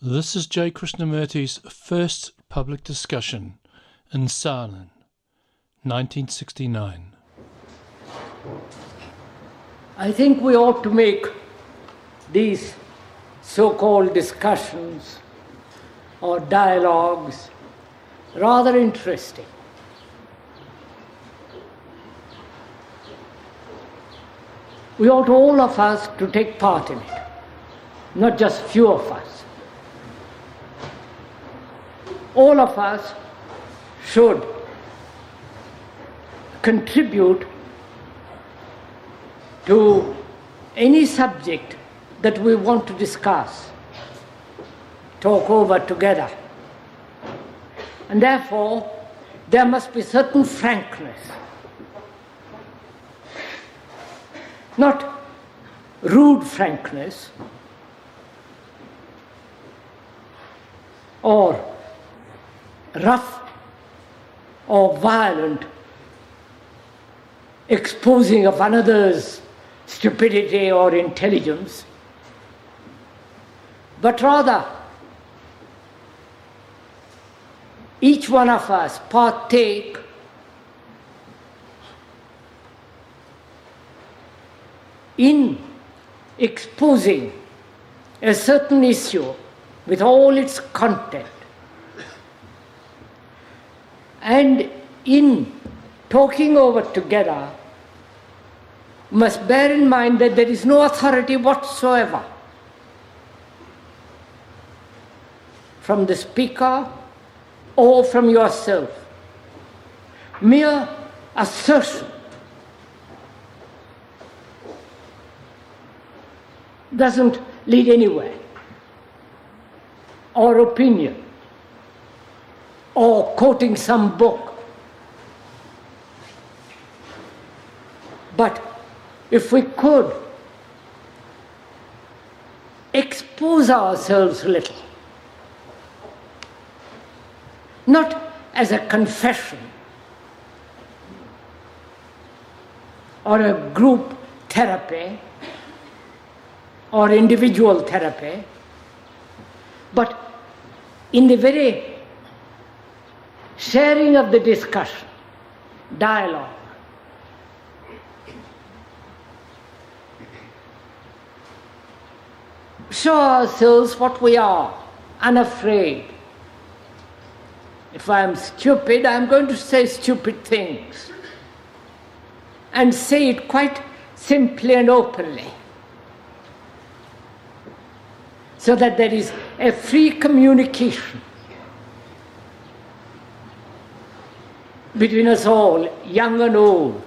This is J. Krishnamurti's first public discussion in Saanen, 1969. I think we ought to make these so-called discussions or dialogues rather interesting. We ought all of us to take part in it, not just few of us. All of us should contribute to any subject that we want to discuss, talk over together. And therefore, there must be certain frankness, not rude frankness or rough or violent exposing of another's stupidity or intelligence, but rather each one of us partake in exposing a certain issue with all its content, and in talking over together must bear in mind that there is no authority whatsoever from the speaker or from yourself. Mere assertion doesn't lead anywhere, or opinion, or quoting some book. But if we could expose ourselves a little, not as a confession or a group therapy or individual therapy, but in the very sharing of the discussion, dialogue, show ourselves what we are, unafraid. If I'm stupid, I'm going to say stupid things, and say it quite simply and openly, so that there is a free communication between us all, young and old.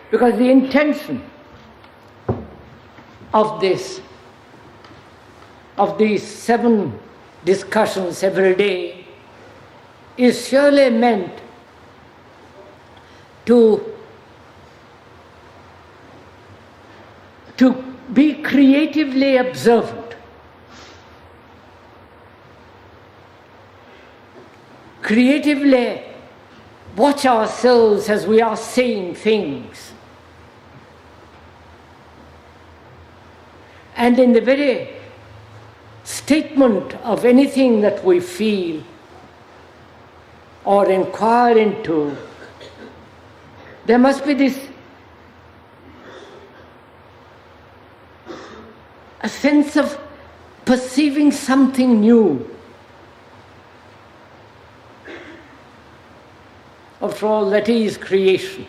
Because the intention of these 7 discussions every day is surely meant to be creatively observant, creatively watch ourselves as we are saying things, and in the very statement of anything that we feel or inquire into, there must be a sense of perceiving something new. After all, that is creation.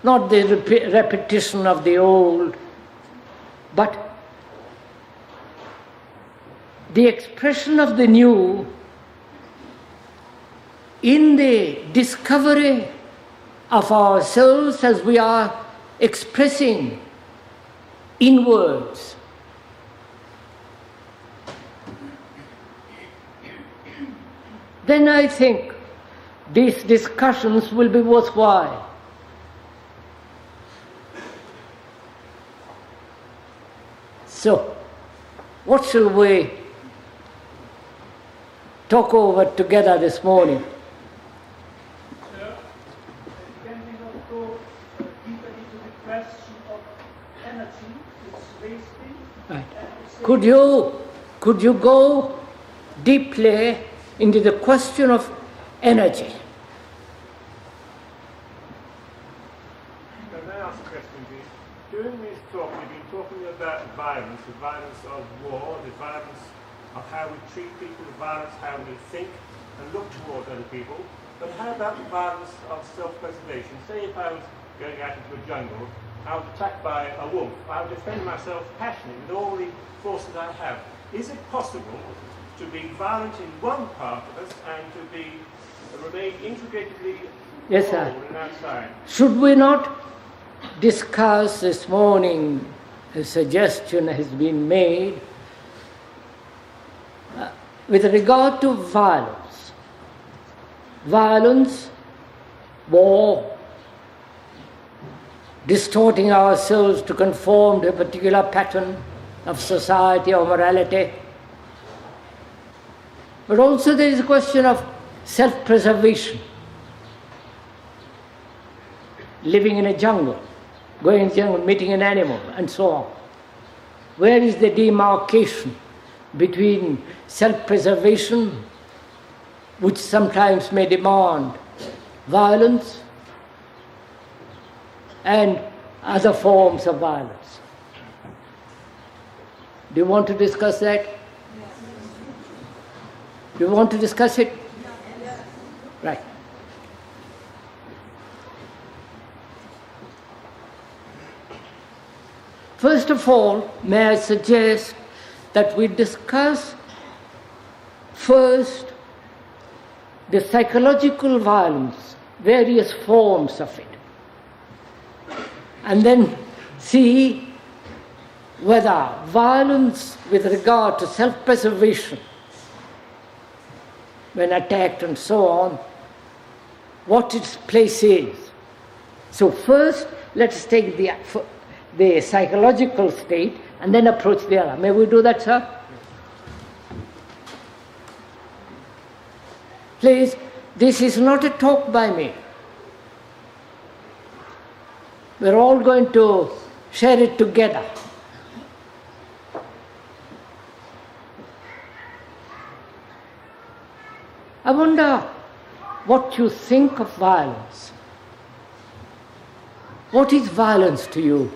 Not the repetition of the old, but the expression of the new in the discovery of ourselves as we are expressing in words. Then I think these discussions will be worthwhile. So, what shall we talk over together this morning? Can we not go deeper into the question of energy, it's wasting. Right. Could you go deeply into the question of energy? Can I ask a question, please? During this talk, you've been talking about violence, the violence of war, the violence of how we treat people, the violence how we think and look towards other people. But how about the violence of self-preservation? Say if I was going out into a jungle, I was attacked by a wolf. I would defend myself passionately with all the forces I have. Is it possible to be violent in one part of us and to remain intricately Yes, sir. whole and outside? Should we not discuss this morning, a suggestion has been made with regard to violence. Violence, war, distorting ourselves to conform to a particular pattern of society or morality. But also there is a question of self-preservation. Living in a jungle, going in the jungle, meeting an animal, and so on. Where is the demarcation between self-preservation, which sometimes may demand violence, and other forms of violence? Do you want to discuss that? Do you want to discuss it? Right. First of all, may I suggest that we discuss first the psychological violence, various forms of it, and then see whether violence with regard to self-preservation, when attacked and so on, what its place is. So first, let us take the psychological state and then approach the other. May we do that, sir? Please, this is not a talk by me. We're all going to share it together. I wonder what you think of violence. What is violence to you?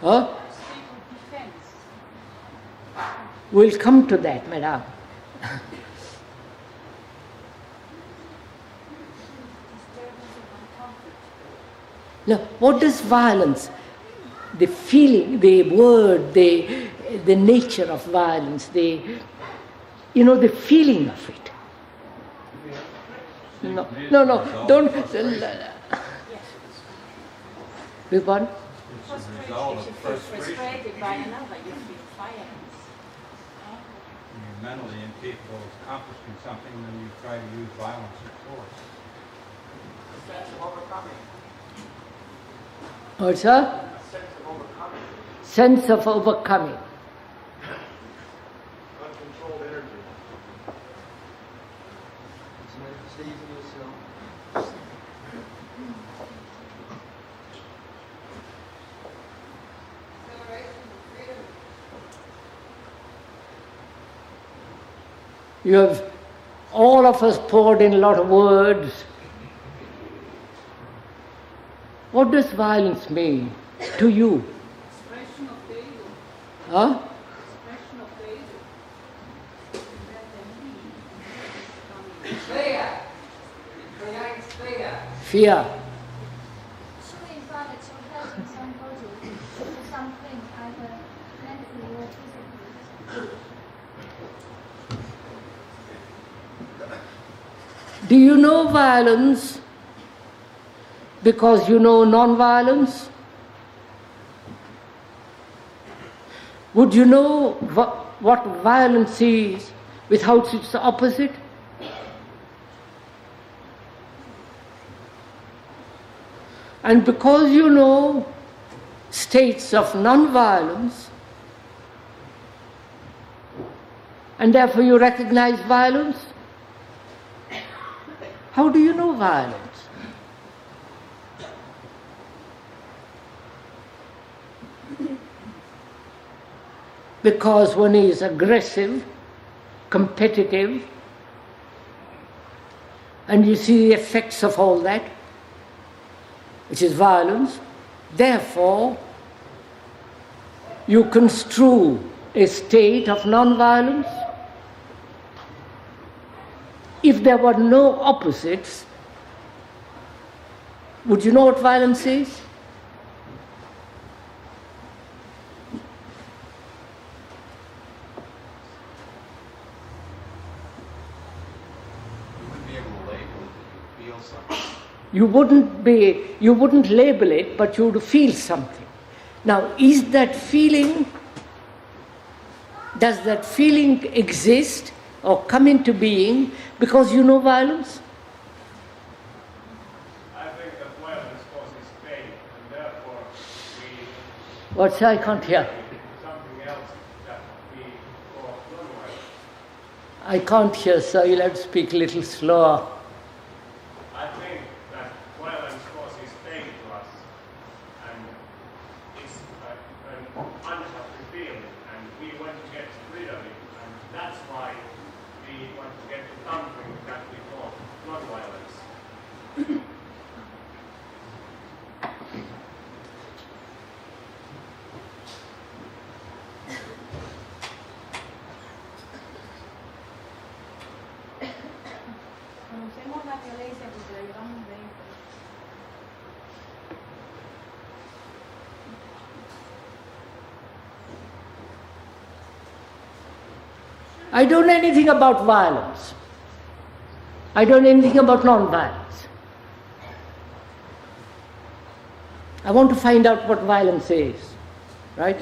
Huh? We'll come to that, madam. Now, what does violence, the feeling, the word, the nature of violence, the feeling of it? No, don't. Which one? If you feel frustrated by another, you feel violence. You're mentally incapable of accomplishing something, then you try to use violence or force. A sense of overcoming. What's that? A sense of overcoming. Sense of overcoming. Uncontrolled energy. You have, all of us poured in a lot of words. What does violence mean to you? Expression of the ego. Huh? Expression of the ego. Fear. Fear. Showing violence or hurting somebody or something, either mentally or physically. Do you know violence because you know non-violence? Would you know what violence is without its opposite? And because you know states of non-violence, and therefore you recognize violence. How do you know violence? Because one is aggressive, competitive, and you see the effects of all that, which is violence. Therefore, you construe a state of non-violence. If there were no opposites, would you know what violence is? You wouldn't label it, but you would feel something. Now, is that feeling, does that feeling exist or come into being because you know violence? I think that violence causes pain, and therefore we... What's I can't hear? Something else that we call non-violence. I can't hear, sir. You'll have to speak a little slower. I think that violence causes pain to us, and it's an unhappy feeling, and we want to get rid of it, and that's why we want to get to something that we call non-violence. Conocemos la violencia porque la llevamos dentro. I don't know anything about violence. I don't know anything about non-violence. I want to find out what violence is, right?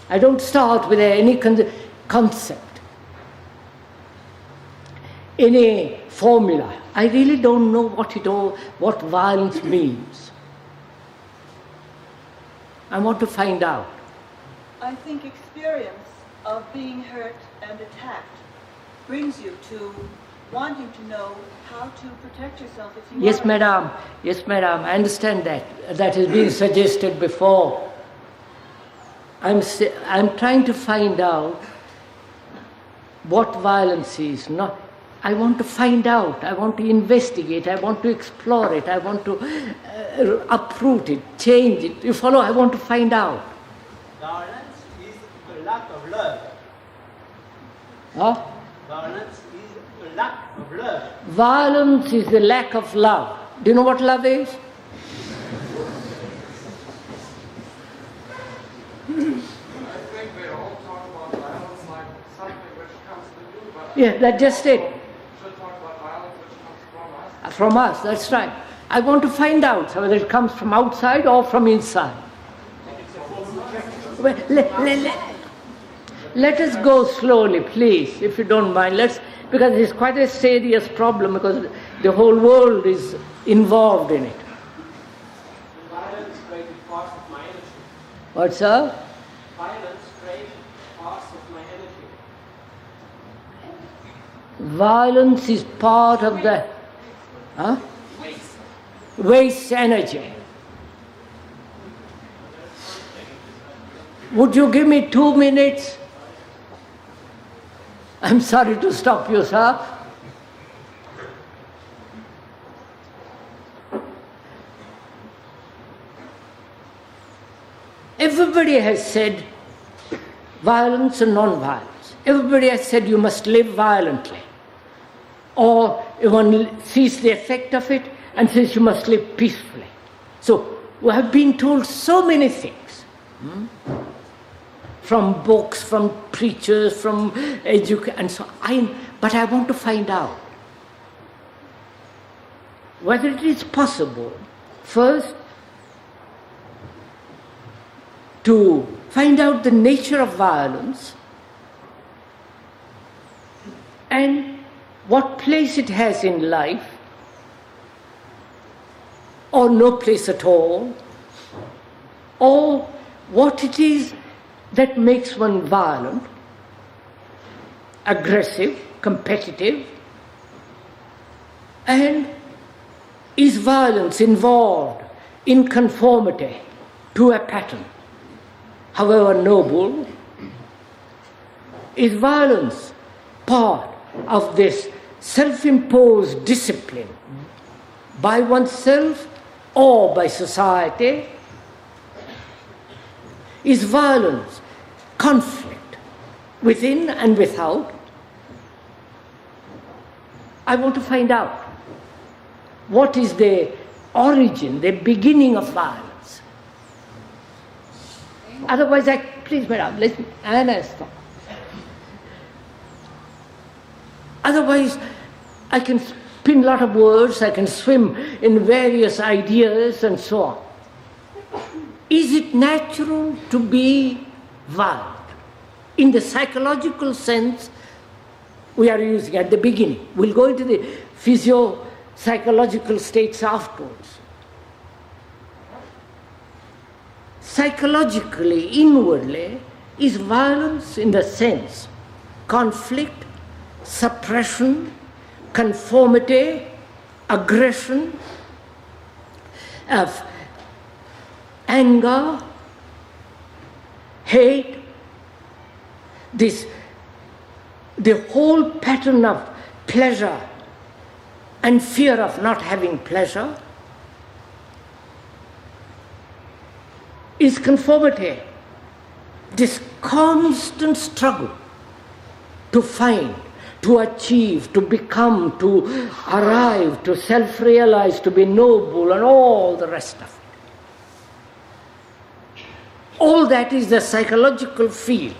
I don't start with any concept, any formula. I really don't know what violence means. I want to find out. I think experience of being hurt and attacked brings you to wanting to know how to protect yourself if you Yes, are. madam. Yes, madam. I understand that. That has been suggested before. I'm trying to find out what violence is. I want to find out. I want to investigate. I want to explore it. I want to uproot it, change it. You follow? I want to find out. Violence is the lack of love. Huh? Violence is the lack of love. Violence is the lack of love. Do you know what love is? I think they all talk about violence like something which comes to you, but Yeah, that's just it. should talk about violence which comes from us. From us, that's right. I want to find out whether it comes from outside or from inside. Well, let us go slowly, please, if you don't mind. Because it's quite a serious problem because the whole world is involved in it. Violence created parts of my energy. What, sir? Violence created parts of my energy. Violence is part of the waste energy. Would you give me 2 minutes? I'm sorry to stop you, sir. Everybody has said violence and non-violence. Everybody has said you must live violently. Or one sees the effect of it and says you must live peacefully. So we have been told so many things. From books, from preachers, from education, and so on. But I want to find out whether it is possible, first, to find out the nature of violence and what place it has in life, or no place at all, or what it is that makes one violent, aggressive, competitive, and is violence involved in conformity to a pattern, however noble? Is violence part of this self-imposed discipline by oneself or by society? Is violence conflict within and without? I want to find out what is the origin, the beginning of violence. Otherwise, please, madam, listen, Anna, stop. Otherwise, I can spin a lot of words, I can swim in various ideas and so on. Is it natural to be violent? In the psychological sense we are using at the beginning. We'll go into the physio-psychological states afterwards. Psychologically, inwardly, is violence in the sense conflict, suppression, conformity, aggression, of anger, hate, the whole pattern of pleasure and fear of not having pleasure is conformity. This constant struggle to find, to achieve, to become, to arrive, to self-realize, to be noble, and all the rest of it. All that is the psychological field.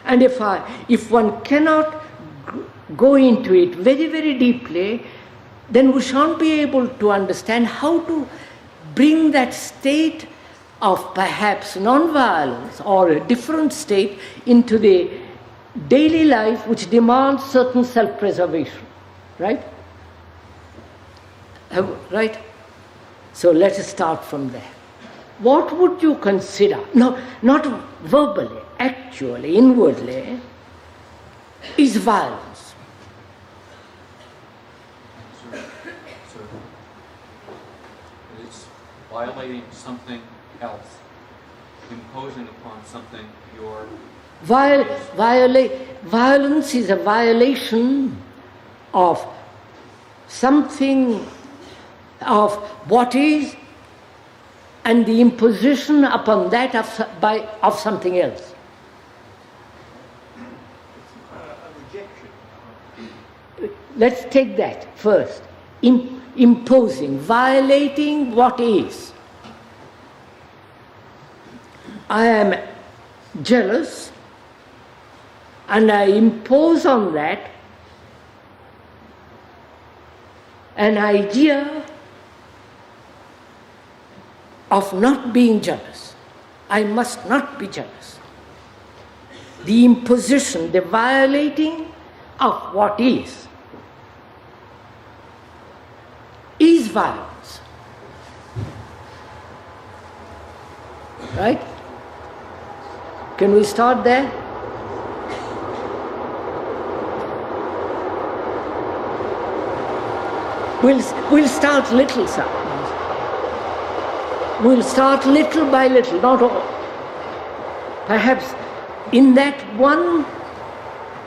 And if one cannot go into it very, very deeply, then we shan't be able to understand how to bring that state of perhaps non-violence or a different state into the daily life which demands certain self-preservation. Right? Right? So let us start from there. What would you consider, no, not verbally, actually, inwardly, is violence? So it's violating something else, imposing upon something your... Violence is a violation of something, of what is, and the imposition upon that of something else. Rejection. Let's take that first. Imposing, violating what is. I am jealous, and I impose on that an idea of not being jealous. I must not be jealous. The imposition, the violating of what is violence. Right? Can we start there? We'll start little, sir. We'll start little by little, not all. Perhaps in that one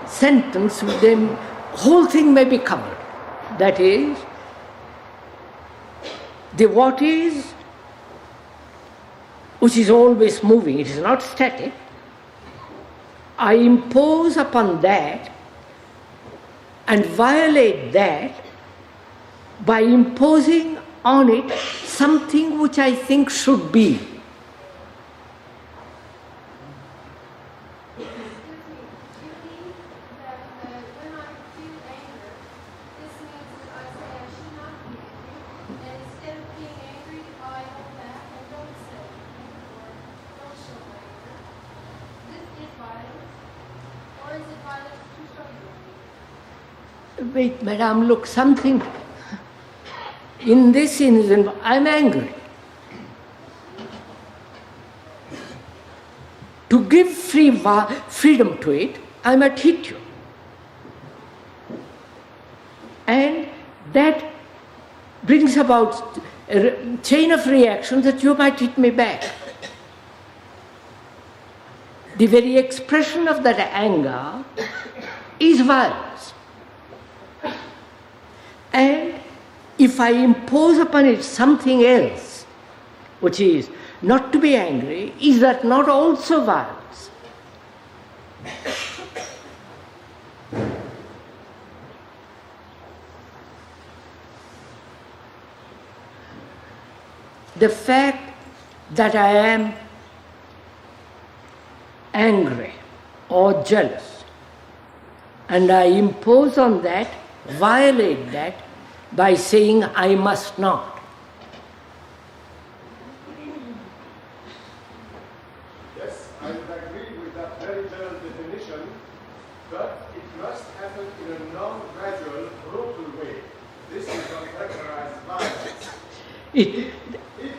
sentence, the whole thing may be covered. That is, the what is, which is always moving, it is not static. I impose upon that and violate that by imposing on it something which I think should be. Wait, madam, look, something in this instance, I'm angry. to give freedom to it, I might hit you. And that brings about a chain of reaction that you might hit me back. The very expression of that anger is violence. And if I impose upon it something else, which is not to be angry, is that not also violence? The fact that I am angry or jealous, and I impose on that, violate that, by saying I must not. Yes, I would agree with that very general definition, but it must happen in a non-gradual, brutal way. This is not characterized violence. If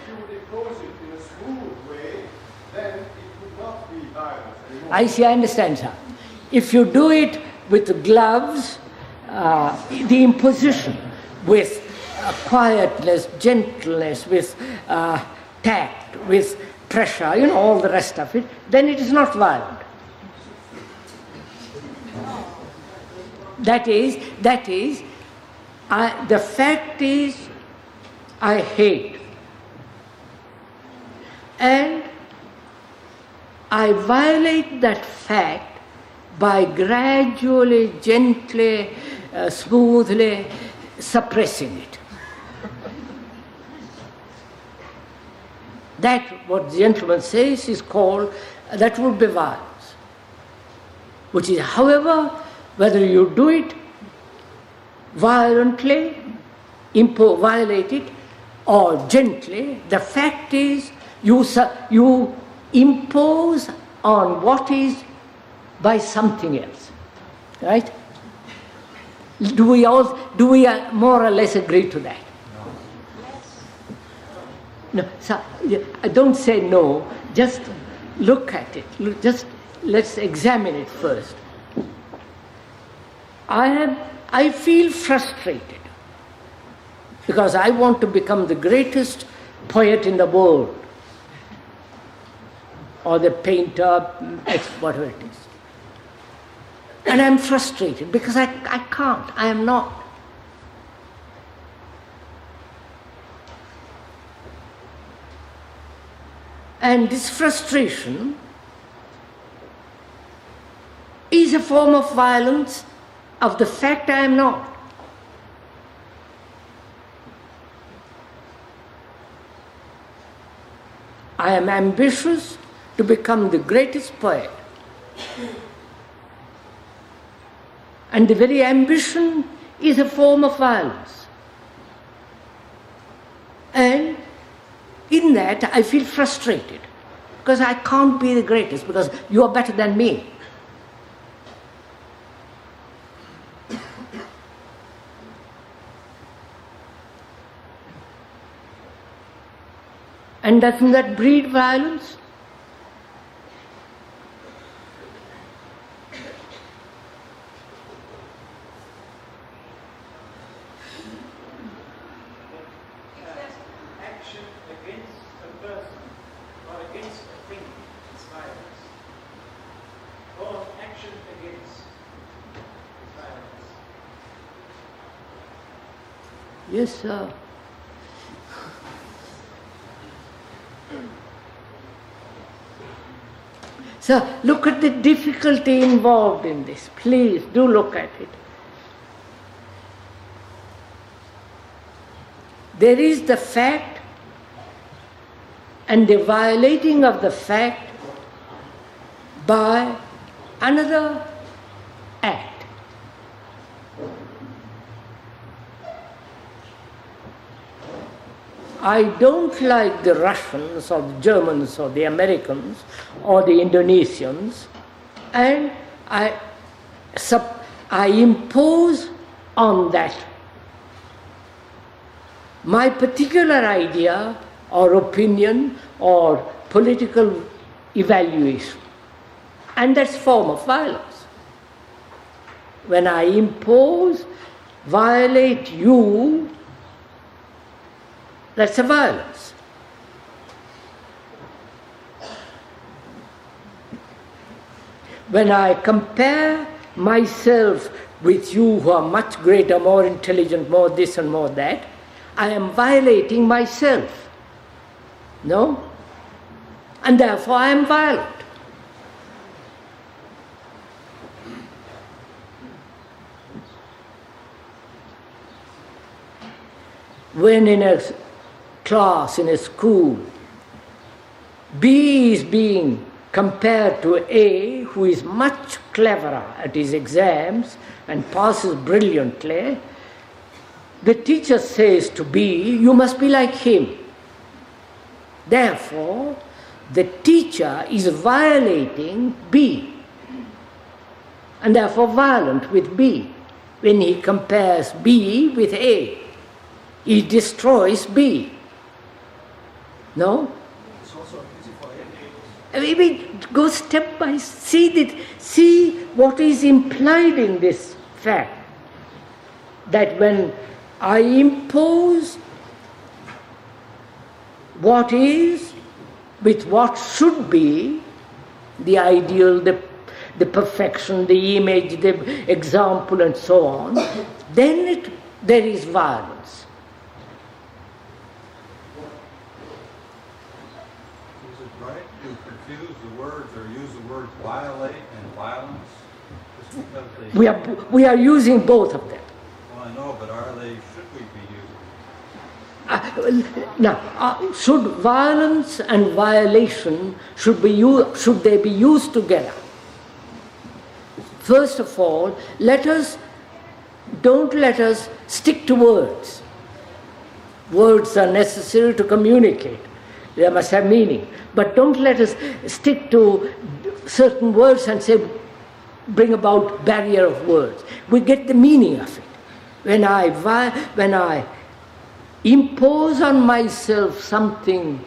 you would impose it in a smooth way, then it would not be violence anymore. I see, I understand, sir. If you do it with gloves, the imposition, with quietness, gentleness, with tact, with pressure, all the rest of it, then it is not violent. That is, the fact is, I hate. And I violate that fact by gradually, gently, smoothly suppressing it. That, what the gentleman says, is called, that would be violence. Which is, however, whether you do it violently, violate it, or gently, the fact is you impose on what is by something else. Right? Do we more or less agree to that? No. So, don't say no, just look at it. Let's examine it first. I feel frustrated because I want to become the greatest poet in the world, or the painter, whatever it is. And I'm frustrated because I can't, I am not. And this frustration is a form of violence of the fact I am not. I am ambitious to become the greatest poet. And the very ambition is a form of violence. And in that I feel frustrated because I can't be the greatest because you are better than me. And doesn't that breed violence? Action against a person or against a thing is violence. Or action against is violence. Yes, sir. So look at the difficulty involved in this. Please do look at it. There is the fact and the violating of the fact by another act. I don't like the Russians or the Germans or the Americans or the Indonesians, and I impose on that my particular idea or opinion or political evaluation. And that's a form of violence. When I impose, violate you, that's a violence. When I compare myself with you who are much greater, more intelligent, more this and more that, I am violating myself. No? And therefore I am violent. When in a class, in a school, B is being compared to A, who is much cleverer at his exams and passes brilliantly, the teacher says to B, you must be like him. Therefore, the teacher is violating B, and therefore violent with B. When he compares B with A, he destroys B. No? It's also easy for A. We go step by see what is implied in this fact. That when I impose what is with what should be, the ideal, the perfection, the image, the example and so on, then there is violence. Is it right to confuse the words or use the words violate and violence? Just because they... We are using both of them. Well, I know, but should we be using? Now, should violence and violation, should they be used together? First of all, don't let us stick to words. Words are necessary to communicate. They must have meaning. But don't let us stick to certain words and say, bring about barrier of words. We get the meaning of it. When I impose on myself something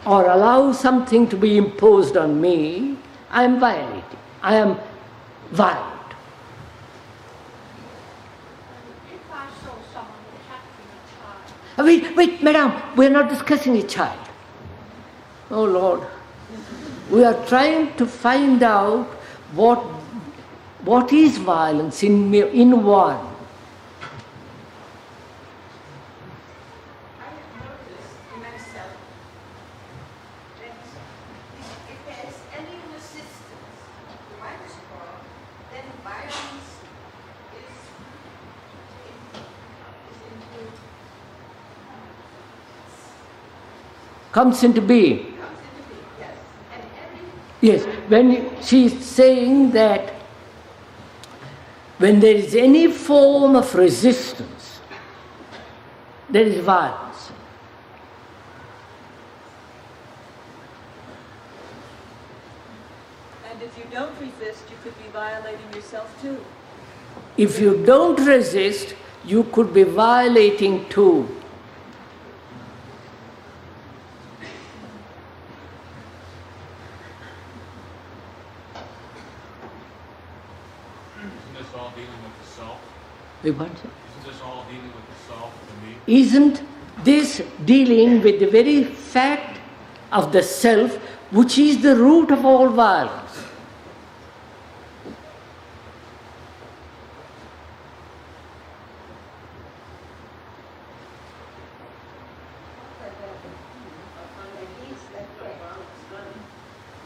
or allow something to be imposed on me, I am violating. I am violent. If I saw someone attacking a child. Wait, madam, we are not discussing a child. Oh Lord. We are trying to find out what is violence in one. I have noticed in myself that if there is any resistance to my destroy, then violence is Comes into being. yes. And every Yes, when she is saying that when there is any form of resistance, there is violence. And if you don't resist, you could be violating yourself too. If you don't resist, you could be violating too. Isn't this all dealing with the self? Isn't Isn't this all dealing with the self, the me? Isn't this dealing with the very fact of the self, which is the root of all violence?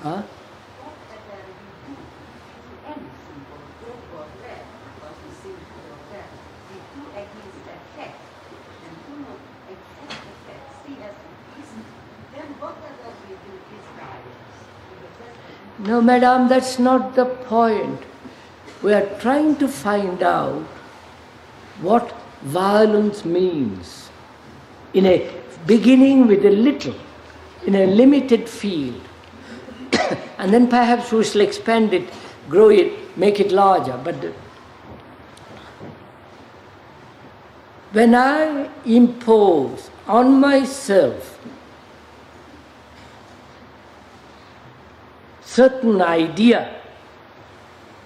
Huh? No, madam, that's not the point. We are trying to find out what violence means in a beginning with a little, in a limited field. And then perhaps we shall expand it, grow it, make it larger. But when I impose on myself certain idea,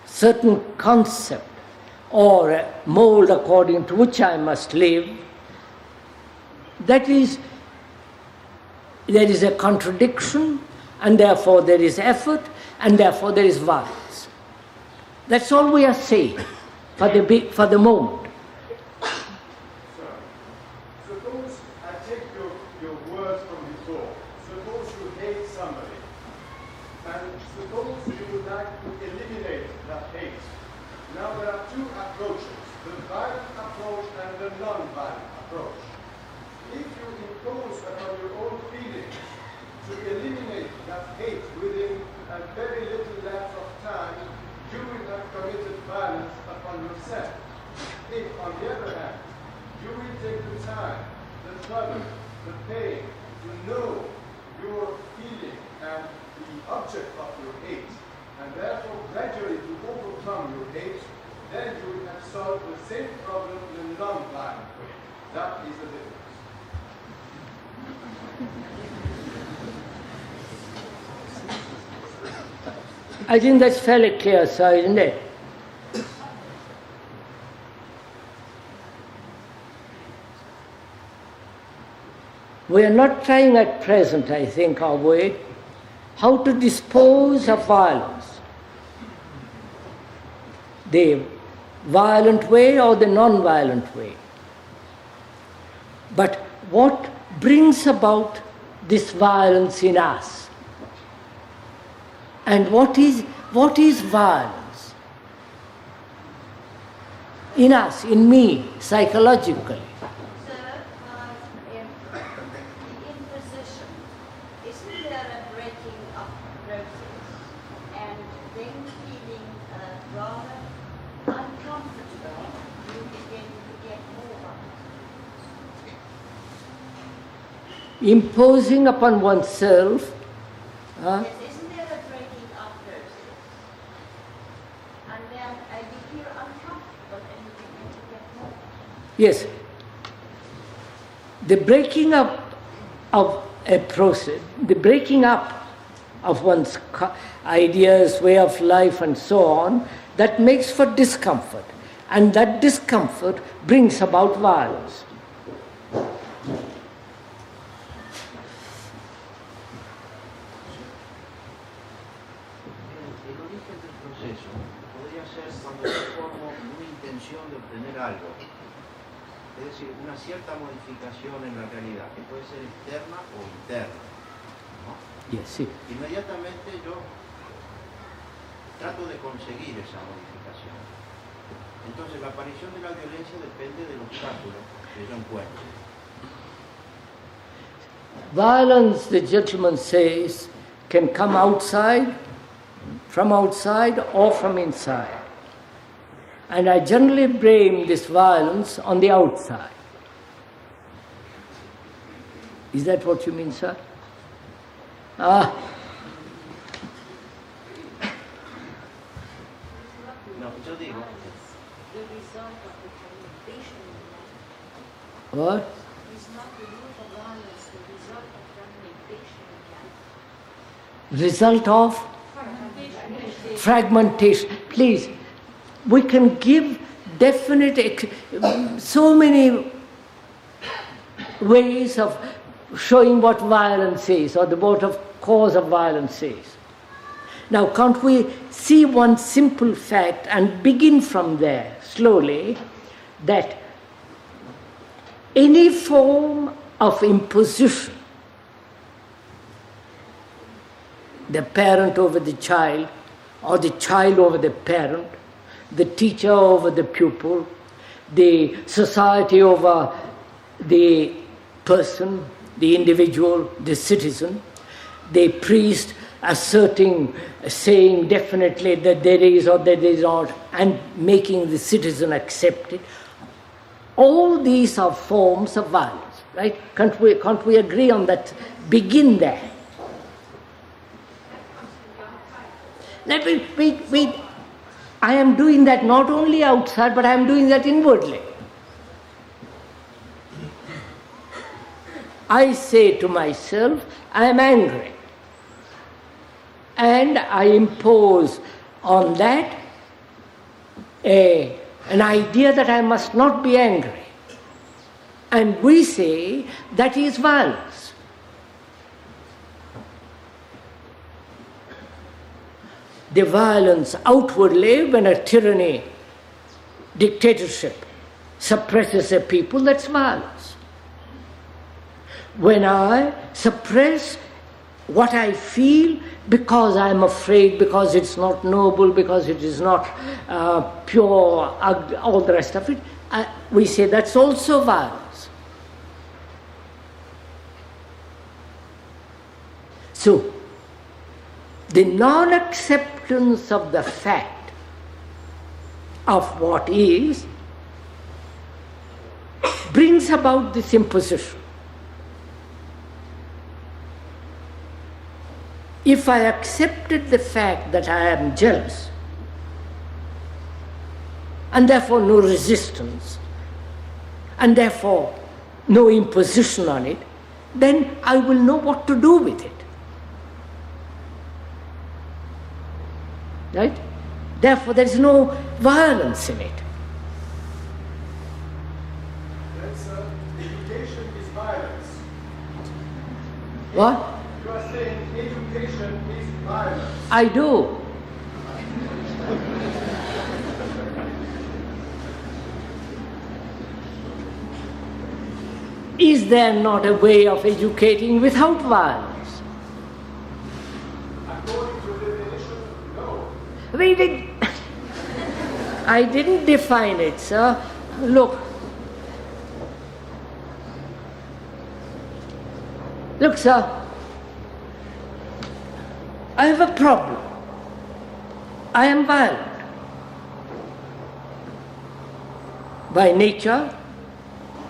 certain concept, or a mold according to which I must live, that is, there is a contradiction, and therefore there is effort, and therefore there is violence. That's all we are saying for the moment. Suppose I take your words from before. Suppose you hate somebody, and suppose you would like to eliminate that hate. Now there are two approaches, the violent approach and the non-violent approach. If you impose upon your own feelings to eliminate that hate within a very little lapse of time, you will have committed violence upon yourself. If, on the other hand, you will take the time, the trouble, the pain to know your feeling and the object of your hate, and therefore gradually to overcome your hate, then you will have solved the same problem in a non-violent way. That is the difference. I think that's fairly clear, sir, isn't it? We are not trying at present, I think, are we, how to dispose of violence. The violent way or the non-violent way. But what brings about this violence in us? And what is violence? In us, in me, psychologically. Sir, the imposition, isn't there a breaking up process and then feeling rather uncomfortable, you begin to get more violence? Imposing upon oneself. Yes, isn't there a breaking up process? And then you feel uncomfortable and you begin to get more. Yes. The breaking up of a process, the breaking up of one's ideas, way of life and so on, that makes for discomfort. And that discomfort brings about violence. El origen del proceso podría ser cuando yo formo una intención de obtener algo, es decir, una cierta modificación en la realidad, que puede ser externa o interna, ¿no? Yes, sí. Inmediatamente yo trato de conseguir esa modificación. Entonces la aparición de la violencia depende del obstáculo que yo encuentre. Violence, the gentleman says, can come from outside or from inside. And I generally blame this violence on the outside. Is that what you mean, sir? No, yo digo. What? Result of fragmentation. Please, we can give definite, so many ways of showing what violence is, or what of cause of violence is. Now, can't we see one simple fact and begin from there slowly, that any form of imposition, the parent over the child, or the child over the parent, the teacher over the pupil, the society over the person, the individual, the citizen, the priest asserting, saying definitely that there is or that there is not, and making the citizen accept it. All these are forms of violence, right? Can't we agree on that? Begin there. Wait. I am doing that not only outside, but I am doing that inwardly. I say to myself, I am angry. and I impose on that an idea that I must not be angry. And we say that is violence. The violence outwardly, when a tyranny, dictatorship suppresses a people, that's violence. When I suppress what I feel because I'm afraid, because it's not noble, because it is not pure, all the rest of it, we say that's also violence. So, the non-acceptance of the fact of what is brings about this imposition. If I accepted the fact that I am jealous, and therefore no resistance, and therefore no imposition on it, then I will know what to do with it. Right? Therefore there is no violence in it. Education is violence. What? You are saying education is violence. I do. Is there not a way of educating without violence? According to the definition, no. I didn't define it, sir. Look, sir, I have a problem. I am violent. By nature,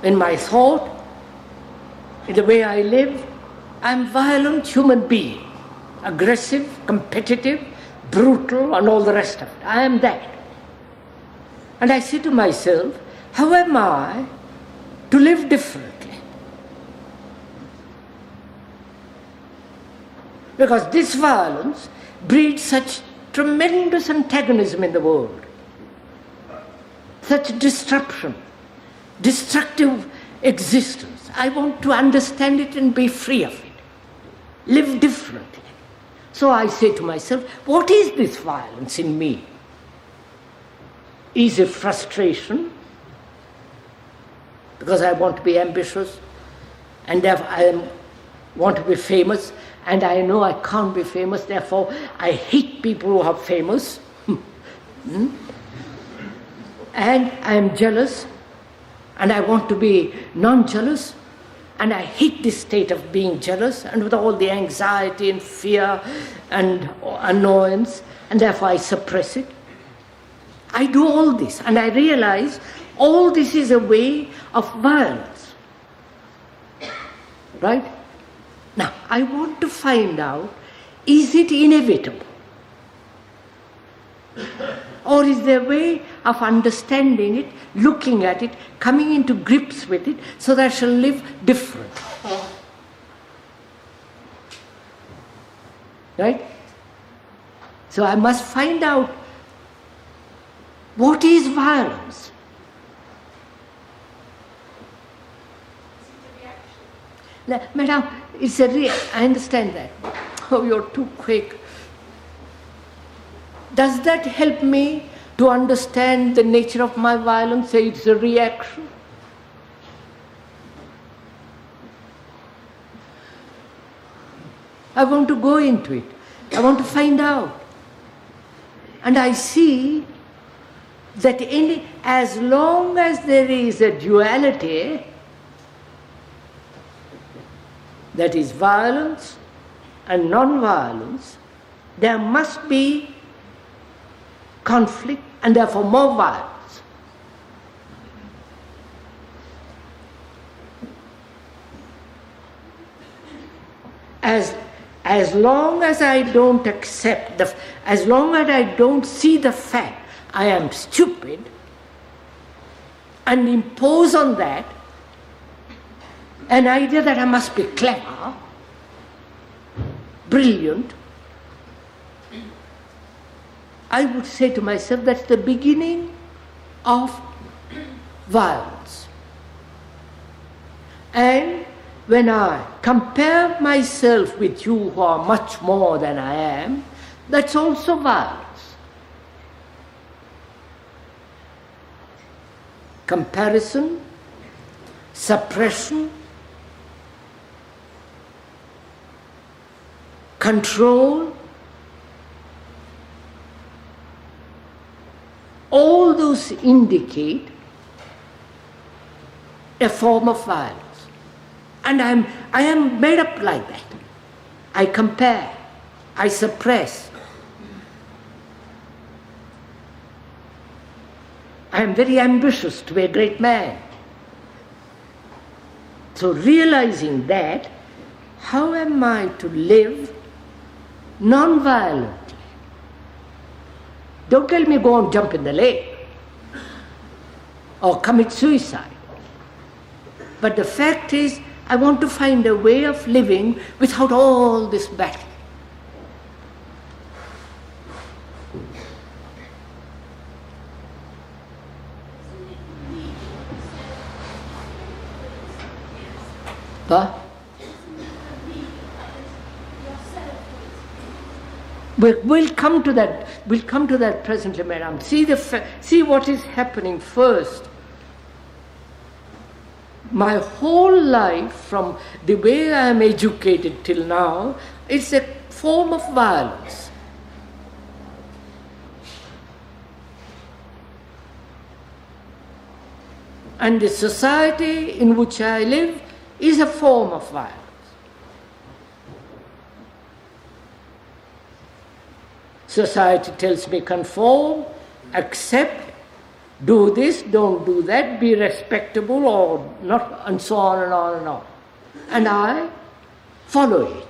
in my thought, in the way I live, I am a violent human being. Aggressive, competitive, brutal, and all the rest of it. I am that. And I say to myself, how am I to live differently? Because this violence breeds such tremendous antagonism in the world, such disruption, destructive existence. I want to understand it and be free of it, live differently. So I say to myself, what is this violence in me? Is it frustration? Because I want to be ambitious, and therefore I want to be famous, and I know I can't be famous, therefore I hate people who are famous. And I am jealous, and I want to be non-jealous, and I hate this state of being jealous, and with all the anxiety and fear and annoyance, and therefore I suppress it. I do all this, and I realize all this is a way of violence. Right? Now, I want to find out, is it inevitable? Or is there a way of understanding it, looking at it, coming into grips with it, so that I shall live different? Right? So I must find out what is violence. Madam, it's I understand that. Oh, you're too quick. Does that help me to understand the nature of my violence? Say it's a reaction. I want to go into it. I want to find out. And I see that as long as there is a duality, that is violence and non-violence, there must be conflict and therefore more violence. As long as I don't accept, as long as I don't see the fact I am stupid and impose on that an idea that I must be clever, brilliant, I would say to myself, that's the beginning of violence. And when I compare myself with you who are much more than I am, that's also violence. Comparison, suppression, control, all those indicate a form of violence. And I am made up like that. I compare, I suppress. I am very ambitious to be a great man. So realizing that, how am I to live non-violently? Don't tell me go and jump in the lake or commit suicide. But the fact is, I want to find a way of living without all this battle. But we'll come to that. We'll come to that presently, madam. See what is happening first. My whole life, from the way I am educated till now, it's a form of violence. And the society in which I live is a form of violence. Society tells me conform, accept, do this, don't do that, be respectable or not, and so on and on and on. And I follow it.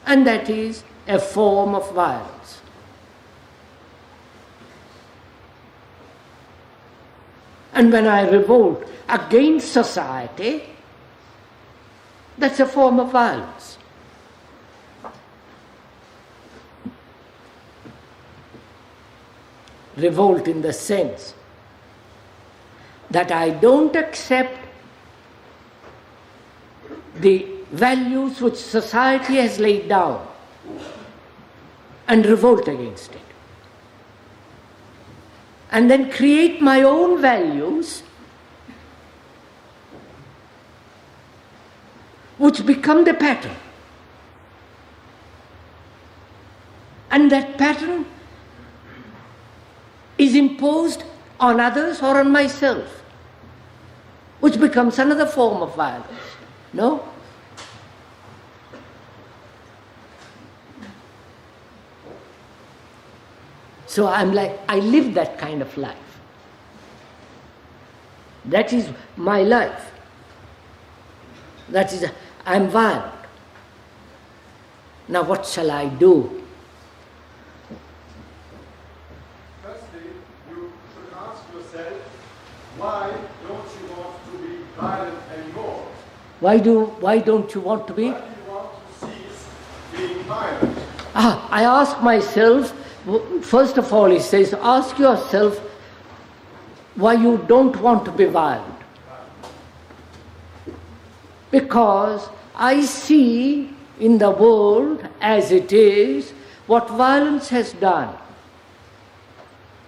And that is a form of violence. And when I revolt against society, that's a form of violence. Revolt in the sense that I don't accept the values which society has laid down and revolt against it. And then create my own values which become the pattern. And that pattern is imposed on others or on myself, which becomes another form of violence. No? So I'm like, I live that kind of life. That is my life. That is, I'm violent. Now what shall I do? Why don't you want to be violent anymore? Why don't you want to be? Why do you want to cease being violent? I ask myself, first of all he says, ask yourself why you don't want to be violent. Because I see in the world as it is what violence has done.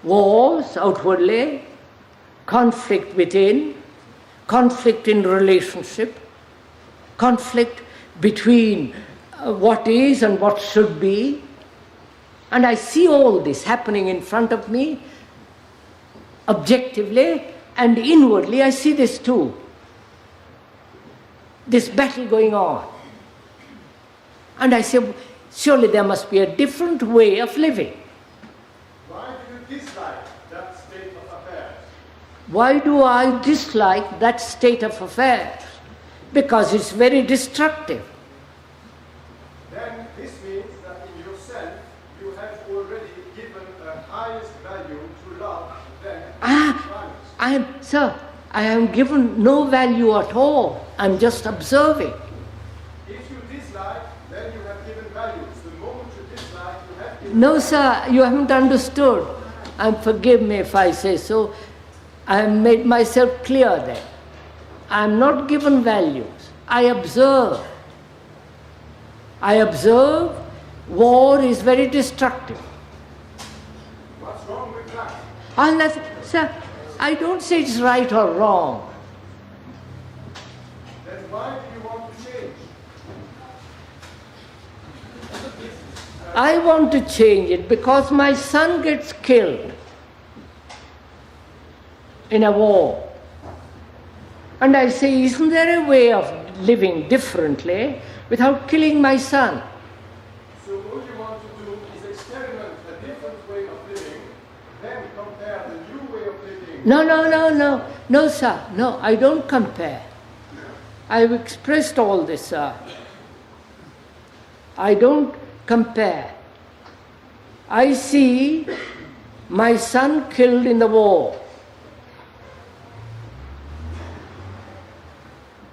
Wars outwardly, conflict within, conflict in relationship, conflict between what is and what should be. And I see all this happening in front of me, objectively, and inwardly I see this too. This battle going on. And I say, surely there must be a different way of living. Why do you dislike that state of affairs? Why do I dislike that state of affairs? Because it's very destructive. Then this means that in yourself you have already given the highest value to love than violence. Sir, I am given no value at all. I'm just observing. If you dislike, then you have given values. The moment you dislike, No, sir, you haven't understood. And forgive me if I say so. I have made myself clear there. I am not given values. I observe. I observe war is very destructive. What's wrong with that? Sir, I don't say it's right or wrong. Then why do you want to change? I want to change it because my son gets killed in a war. And I say, isn't there a way of living differently without killing my son? So what you want to do is experiment a different way of living, then compare the new way of living. No, sir. No, I don't compare. I've expressed all this, sir. I don't compare. I see my son killed in the war.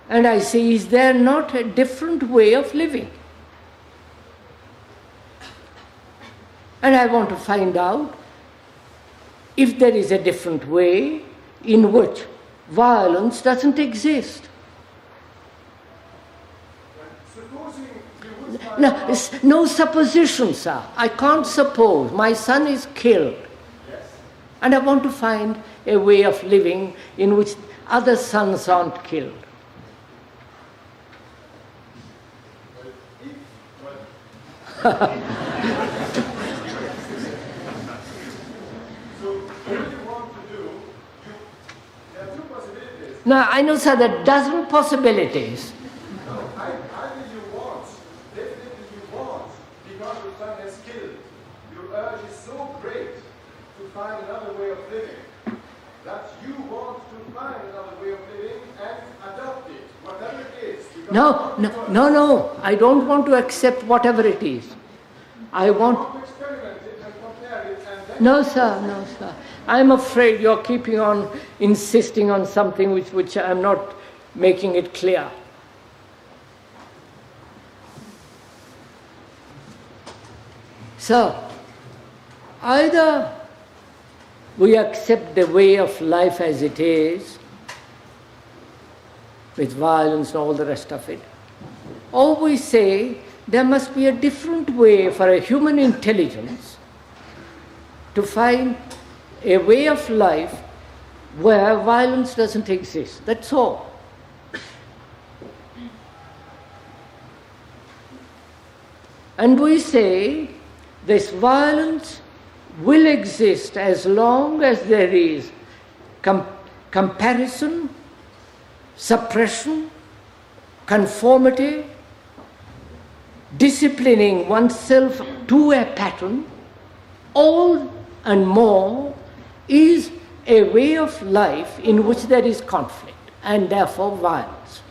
And I say, is there not a different way of living? And I want to find out if there is a different way in which violence doesn't exist. Supposing you would find No, out... it's no supposition, sir. I can't suppose. My son is killed. Yes. And I want to find a way of living in which other sons aren't killed. So what you want to do, there are two possibilities. Now, I know, sir, there are dozen possibilities. Either you want, definitely you want, because your son is killed. Your urge is so great to find another way of living that you want to find another way of living and adopt it, whatever it is. No, I don't want to accept whatever it is. I want... to experiment it and compare it and then... No, sir. I'm afraid you're keeping on insisting on something which I'm not making it clear. So, either we accept the way of life as it is, with violence and all the rest of it, or we say there must be a different way for a human intelligence to find a way of life where violence doesn't exist. That's all. And we say this violence will exist as long as there is comparison, suppression, conformity, disciplining oneself to a pattern. All and more is a way of life in which there is conflict and therefore violence.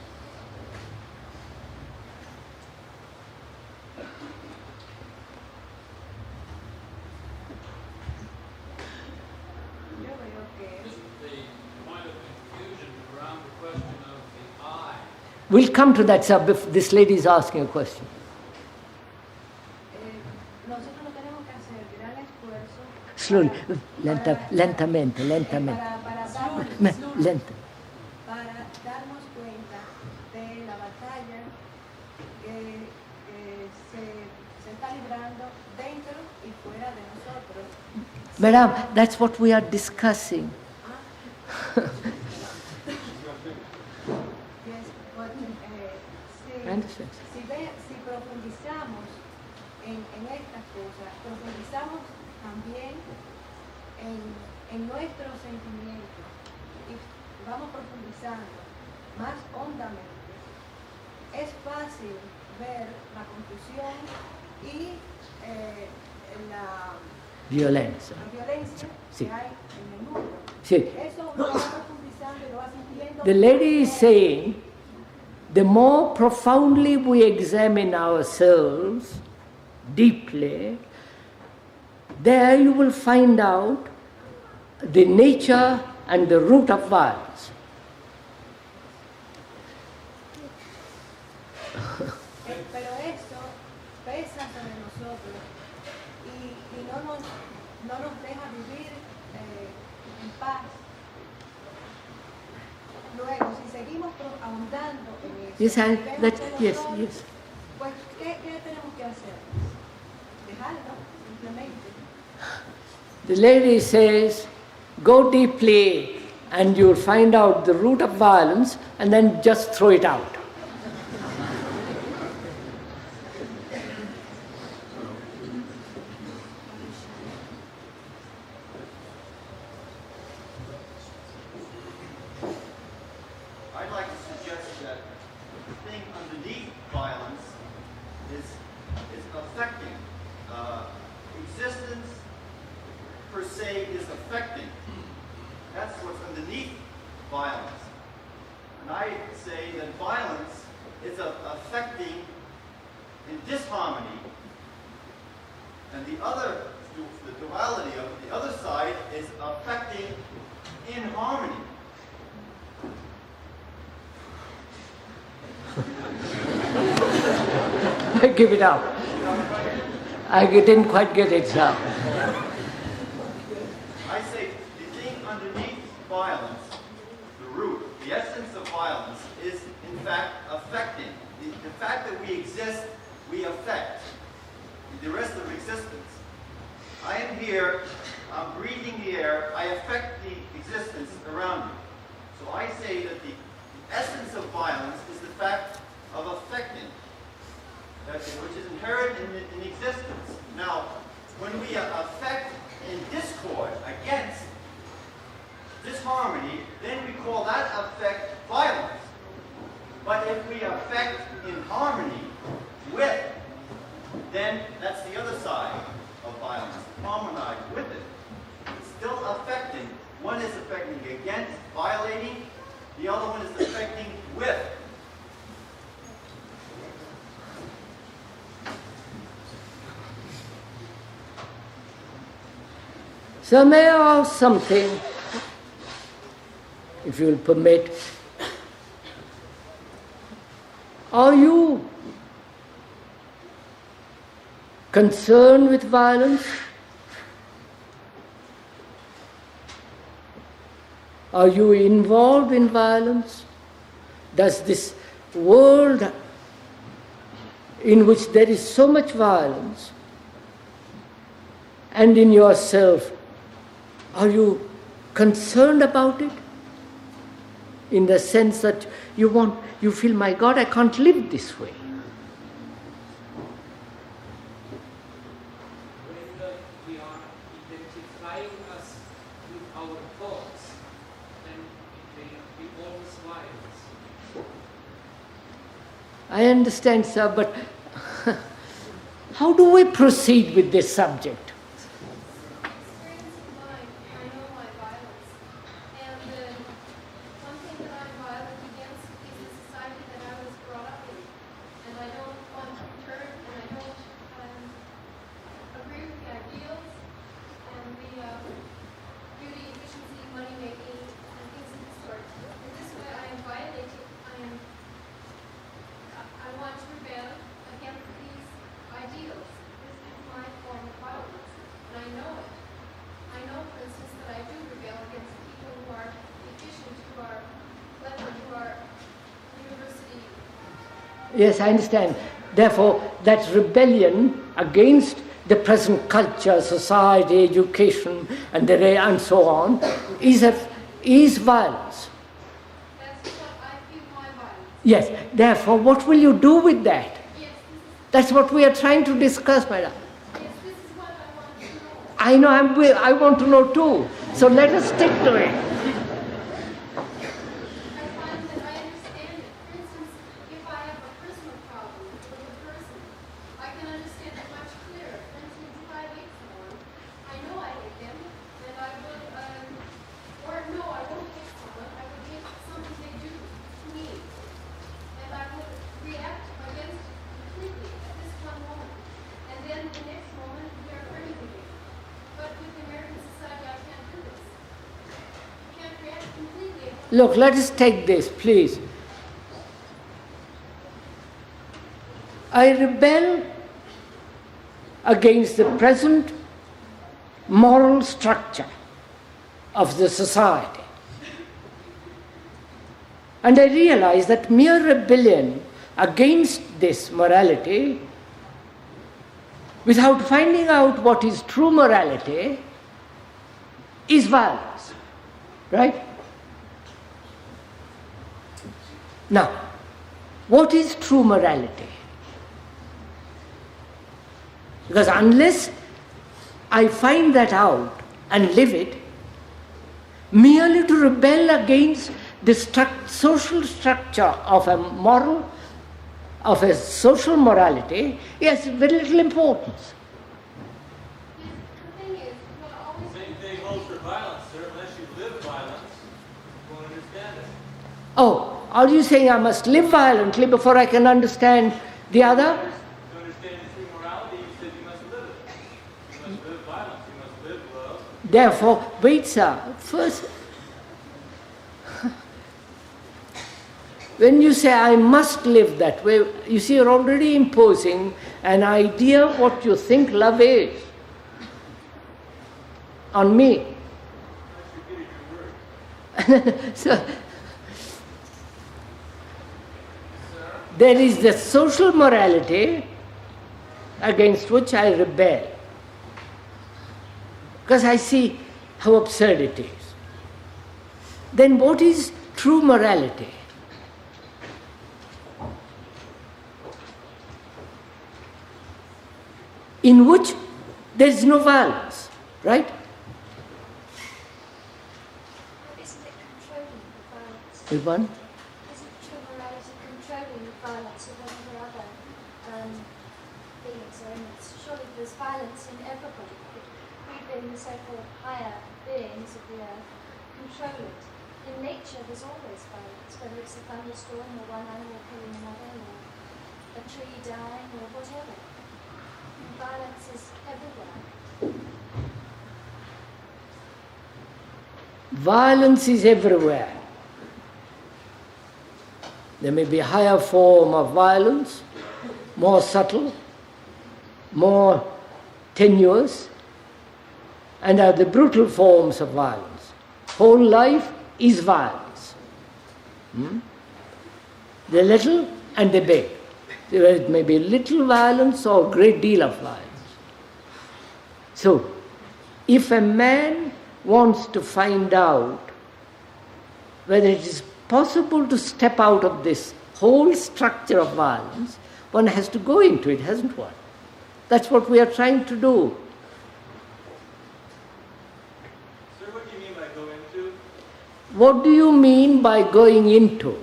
We'll come to that, sir. This lady is asking a question. Slowly, lentamente. Para darnos cuenta de la batalla que se está librando dentro y fuera de nosotros. Madam, that's what we are discussing. Si profundizamos en estas cosas, profundizamos también en nuestros sentimientos y vamos profundizando más hondamente, es fácil ver la confusión y la violencia Sí. que hay en el mundo. Sí. Eso lo va profundizando y lo va sintiendo. The lady is saying, the more profoundly we examine ourselves deeply, there you will find out the nature and the root of violence. Pero eso pesa sobre nosotros y no nos deja vivir en paz. Luego, si seguimos ahondando en eso, Yes, y vemos that, que los yes, roles, yes. pues, ¿qué tenemos que hacer? Dejarlo, simplemente. The lady says, go deeply and you'll find out the root of violence and then just throw it out. I'd like to suggest that the thing underneath violence is affecting. Existence per se is affecting. That's what's underneath violence. And I say that violence is affecting in disharmony. And the duality of the other side is affecting in harmony. Give it up. I didn't quite get it, sir. I say the thing underneath violence, the root, the essence of violence, is in fact affecting. The fact that we exist, we affect the rest of existence. I am here, I'm breathing the air, I affect the existence around me. So I say that the essence of violence is the fact of affecting, which is inherent in existence. Now, when we affect in discord against disharmony, then we call that affect violence. But if we affect in harmony with, then that's the other side of violence. Harmonize with it. It's still affecting. One is affecting against, violating. The other one is affecting with. So may I ask something, if you will permit? Are you concerned with violence? Are you involved in violence? Does this world in which there is so much violence, and in yourself, are you concerned about it? In the sense that you feel, my God, I can't live this way. When we are identifying us with our thoughts, then it may be always violence. I understand, sir, but how do we proceed with this subject? Yes, I understand. Therefore, that rebellion against the present culture, society, education, and so on, is violence. That's what I feel my violence. Yes. Therefore, what will you do with that? Yes, That's what we are trying to discuss, madam. this is what I want to know. I know. I want to know too. So let us stick to it. I find that I understand it. For instance, if I have a personal problem with a person, I can understand it much clearer. For instance, if I hate someone, I know I hate them, and I will, or no, I won't hate someone, I would hate something they do to me. And I would react against it completely at this one moment. And then the next moment, we are hurting again. But with the American society, I can't do this. I can't react completely at one Look, let us take this, please. against the present moral structure of the society. And I realize that mere rebellion against this morality, without finding out what is true morality, is violence. Right? Now, what is true morality? Because unless I find that out and live it, merely to rebel against the social structure of a social morality has very little importance. The thing is, what always... Same thing holds for violence, sir. Unless you live violence, you won't understand it. Oh, are you saying I must live violently before I can understand the other? To understand true morality, you said you must live it. You must live violence. You must live love. Therefore, wait, sir, first, when you say I must live that way, you see, you're already imposing an idea of what you think love is on me. So, there is the social morality against which I rebel, because I see how absurd it is. Then what is true morality? In which there is no violence, right? Isn't it controlling the violence? Which one? Isn't true morality controlling the violence of one or other beings or innocents? Surely there's violence in everybody. We being the so-called higher beings of the earth control it. In nature there's always violence, whether it's a thunderstorm or one animal killing another or a tree dying or whatever. And violence is everywhere. Violence is everywhere. There may be a higher form of violence, more subtle, more tenuous, and are the brutal forms of violence. Whole life is violence. The little and the big. It may be little violence or a great deal of violence. So, if a man wants to find out whether it is possible to step out of this whole structure of violence, one has to go into it, hasn't one? That's what we are trying to do. Sir, what do you mean by go into? What do you mean by going into?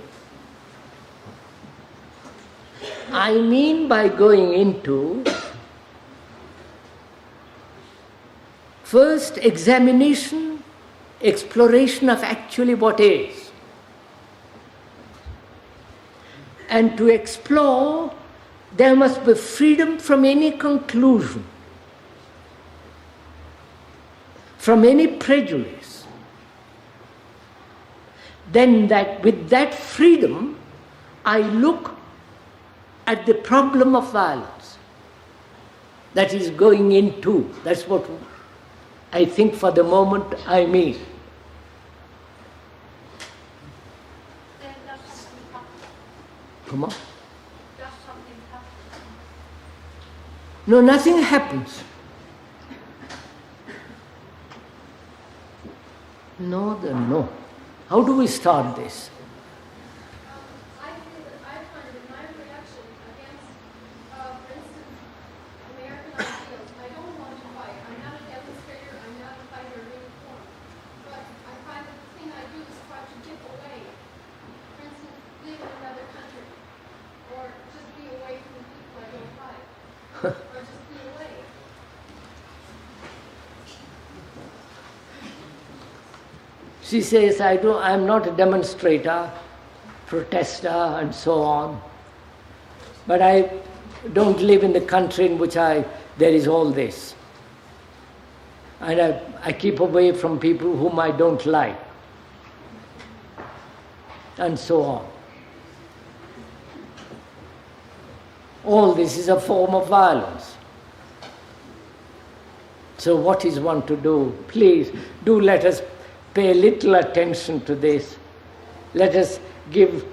I mean by going into, first examination, exploration of actually what is. And to explore, there must be freedom from any conclusion, from any prejudice. Then with that freedom, I look at the problem of violence. That is going into. That's what I think for the moment I mean. Then does something happen? Come on. Does something happen? No, nothing happens. No. How do we start this? I feel that I find in my reaction against, for instance, American ideals, I don't want to fight. I'm not a demonstrator, I'm not a fighter in any form. But I find that the thing I do is try to dip away. For instance, live in another country. Or just be away from the people I don't like. Or just be away. She says, I'm not a demonstrator, protester, and so on. But I don't live in the country in which there is all this. And I keep away from people whom I don't like. And so on. All this is a form of violence. So what is one to do? Please, do let us pay little attention to this. Let us give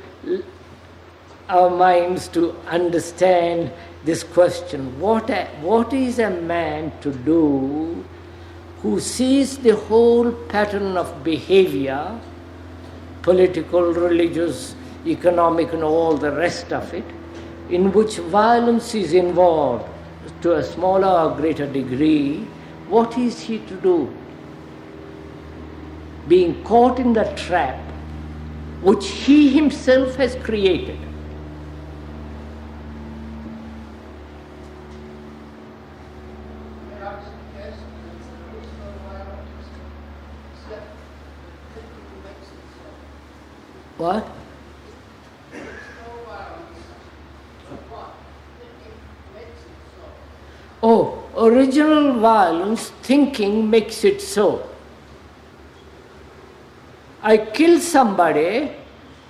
our minds to understand this question. What is a man to do who sees the whole pattern of behavior, political, religious, economic and all the rest of it, in which violence is involved to a smaller or greater degree? What is he to do? Being caught in the trap which he himself has created. What? Oh, original violence, thinking makes it so. I kill somebody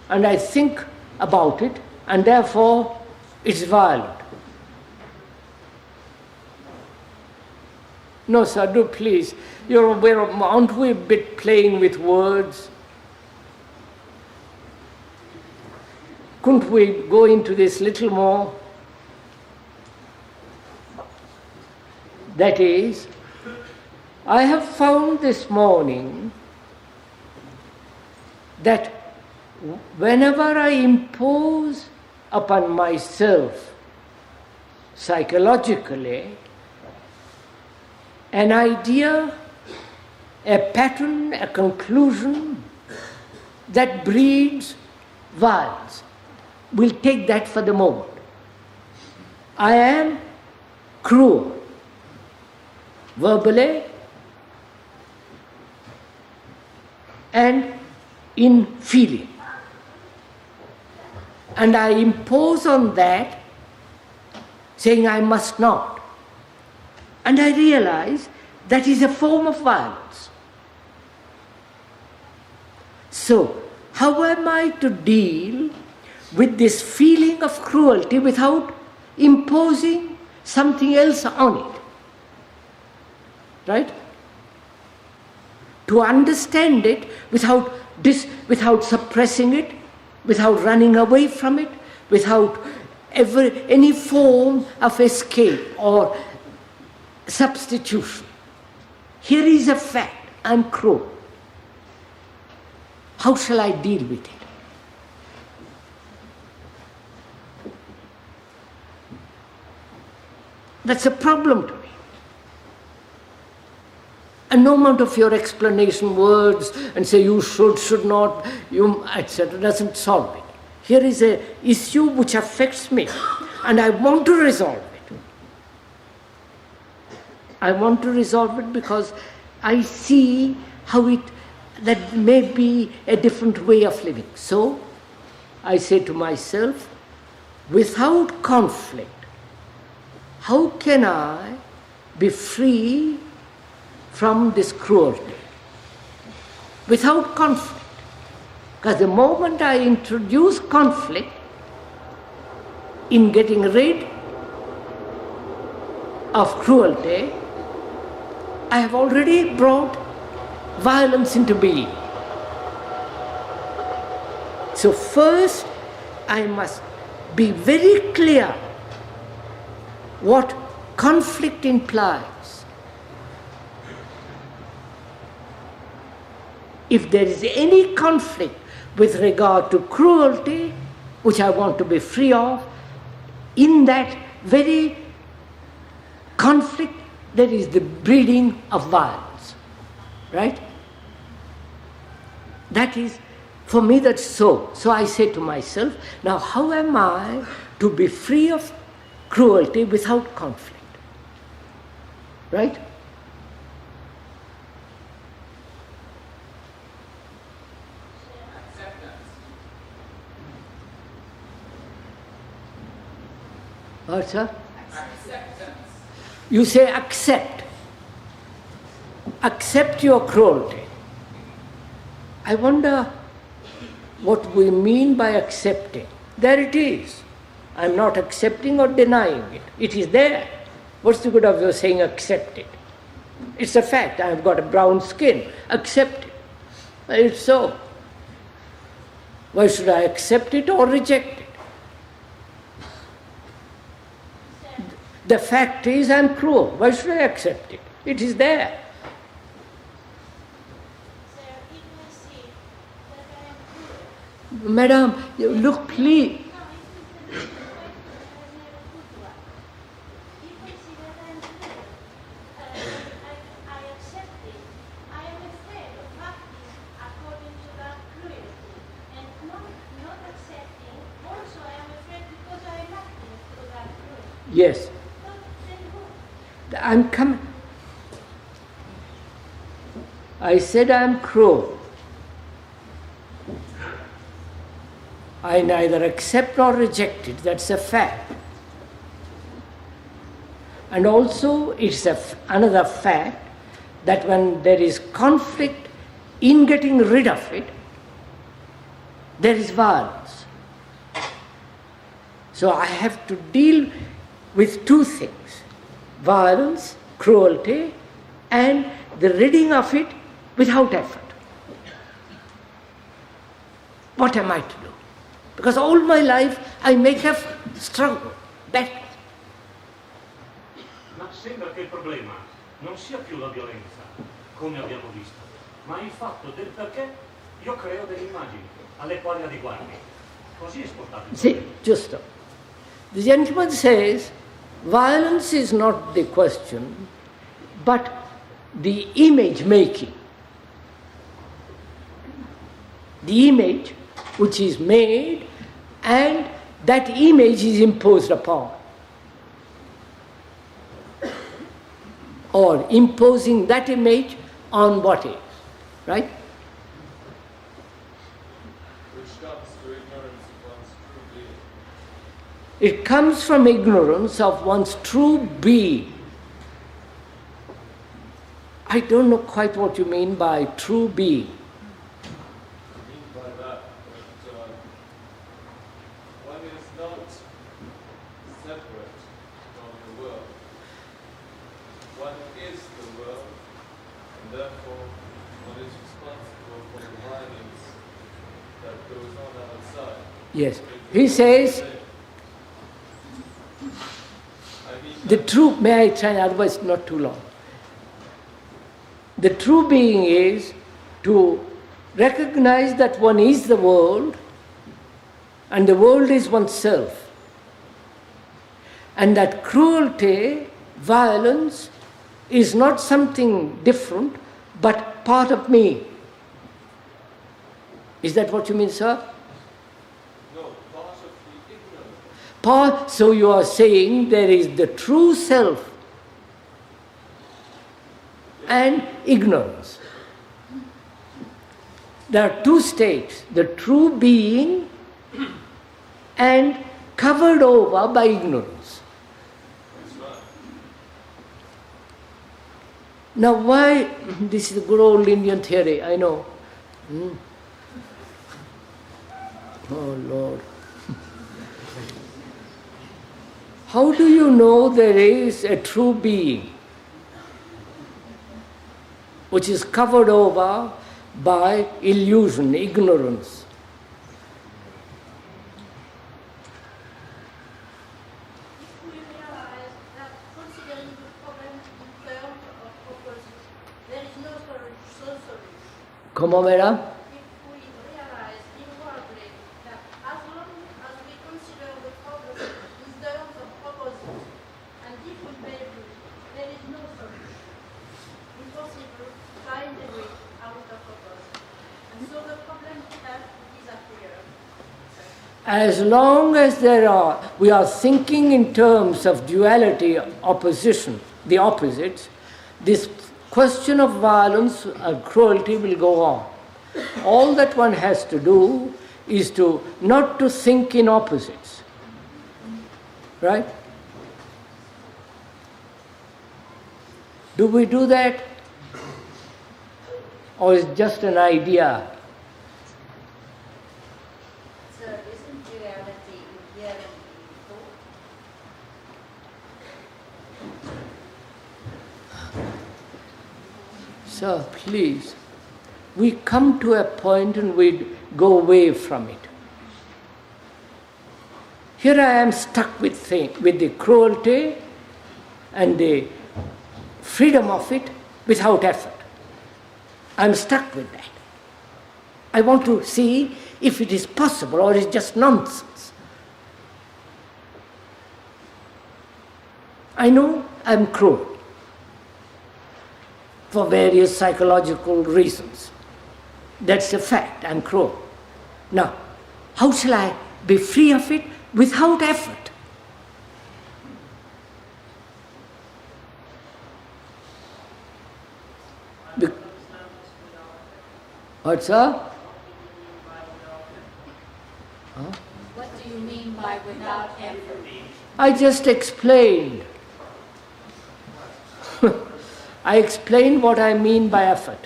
and I think about it and therefore it's violent. No, sir, do please. Aren't we a bit playing with words? Couldn't we go into this little more? That is, I have found this morning that whenever I impose upon myself psychologically an idea, a pattern, a conclusion that breeds violence, we'll take that for the moment. I am cruel, verbally and in feeling. And I impose on that, saying I must not. And I realize that is a form of violence. So, how am I to deal with this feeling of cruelty without imposing something else on it? Right? To understand it without suppressing it, without running away from it, without any form of escape or substitution. Here is a fact, I'm cruel. How shall I deal with it? That's a problem to me. And no amount of your explanation words and say you should not, etc. doesn't solve it. Here is an issue which affects me and I want to resolve it. I want to resolve it because I see how that may be a different way of living. So I say to myself, without conflict, how can I be free from this cruelty? Without conflict. Because the moment I introduce conflict in getting rid of cruelty, I have already brought violence into being. So first, I must be very clear what conflict implies. If there is any conflict with regard to cruelty, which I want to be free of, in that very conflict there is the breeding of violence. Right? That is, for me that's so. So I say to myself, now how am I to be free of cruelty without conflict? Right? What, sir? Acceptance. You say accept. Accept your cruelty. I wonder what we mean by accepting. There it is. I'm not accepting or denying it. It is there. What's the good of your saying accept it? It's a fact. I've got a brown skin. Accept it. It's so. Why should I accept it or reject it? The fact is I'm cruel. Why should I accept it? It is there. Madam, look, please. Yes. I'm coming. I said I'm cruel. I neither accept nor reject it. That's a fact. And also it's another fact that when there is conflict in getting rid of it, there is violence. So I have to deal with two things: violence, cruelty, and the ridding of it without effort. What am I to do? Because all my life I make effort, struggle, battle. Ma sembra che il problema non sia più la violenza, come abbiamo visto, ma il fatto del perché io creo delle immagini alle quali adeguarmi. Così è spostato il See, just the gentleman says, violence is not the question, but the image making. The image which is made, and that image is imposed upon. Or imposing that image on what is, right? Which comes to ignorance of one's true being. It comes from ignorance of one's true being. I don't know quite what you mean by true being. I mean by that one is not separate from the world. One is the world, and therefore one is responsible for the violence that goes on outside. Yes. He says, the true, may I try, otherwise not too long. The true being is to recognize that one is the world and the world is oneself. And that cruelty, violence, is not something different but part of me. Is that what you mean, sir? No, part of the ignorance. So you are saying there is the true self and ignorance. There are two states, the true being and covered over by ignorance. Now why, this is a good old Indian theory, I know. Oh Lord. How do you know there is a true being which is covered over by illusion, ignorance? If we realize that considering the problem in terms of opposites, there is no solution. Comment, madame? If we realize inwardly that as long as we consider the problem in terms of opposites and different values, there is no solution. Impossible to find a way out of opposites. And so the problem has disappeared. As long as we are thinking in terms of duality, opposition, the opposites, this question of violence and cruelty will go on. All that one has to do is not to think in opposites. Right? Do we do that? Or is it just an idea? So isn't duality inherently evil? Sir, please. We come to a point and we go away from it. Here I am stuck with the cruelty and the freedom of it without effort. I'm stuck with that. I want to see if it is possible or it's just nonsense. I know I'm cruel for various psychological reasons. That's a fact, I'm cruel. Now, how shall I be free of it without effort? What, sir? What do you mean by without effort? I just explained. I explained what I mean by effort.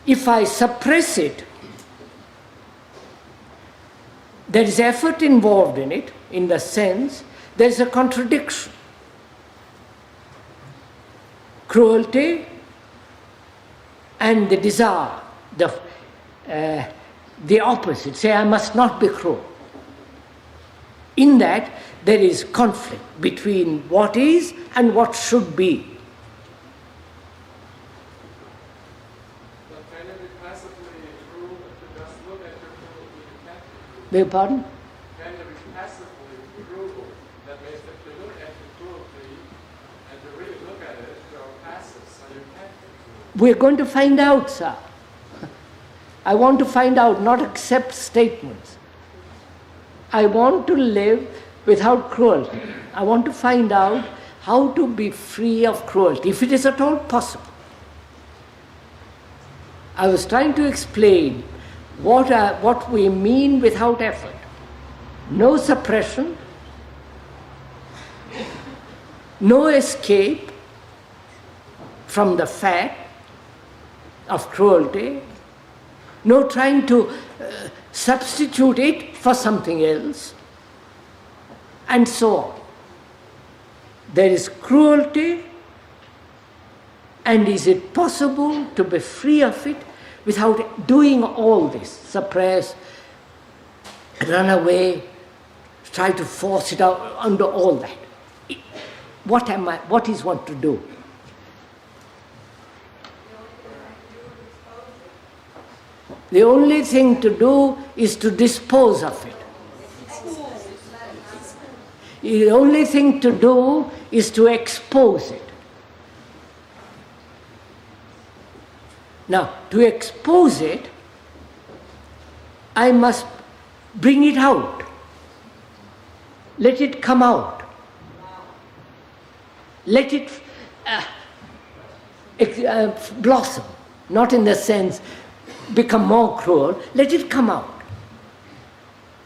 If I suppress it, there is effort involved in it, in the sense there is a contradiction. Cruelty and the desire, the opposite, say I must not be cruel. In that there is conflict between what is and what should be. But can it be passively cruel if you just look at your cruelty, you can't be cruel? Beg your pardon? Can you be passively cruel? That means if you look at the cruelty and you really look at it, you're passive, so you can't be cruel. We're going to find out, sir. I want to find out, not accept statements. I want to live without cruelty. I want to find out how to be free of cruelty, if it is at all possible. I was trying to explain what we mean without effort. No suppression, no escape from the fact of cruelty, no trying to substitute it for something else, and so on. There is cruelty, and is it possible to be free of it without doing all this? Suppress, run away, try to force it out under all that. What is one to do? The only thing to do is to dispose of it. The only thing to do is to expose it. Now, to expose it, I must bring it out. Let it come out. Let it blossom, not in the sense become more cruel. Let it come out.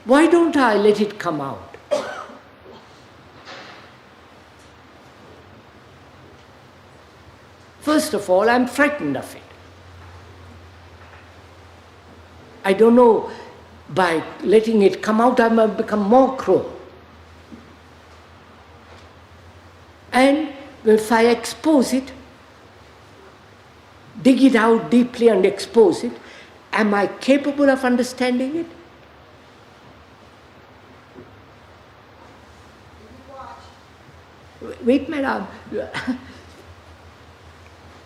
Why don't I let it come out? First of all, I'm frightened of it. I don't know, by letting it come out, I might become more cruel. And if I expose it, dig it out deeply and expose it, am I capable of understanding it? Wait, madam.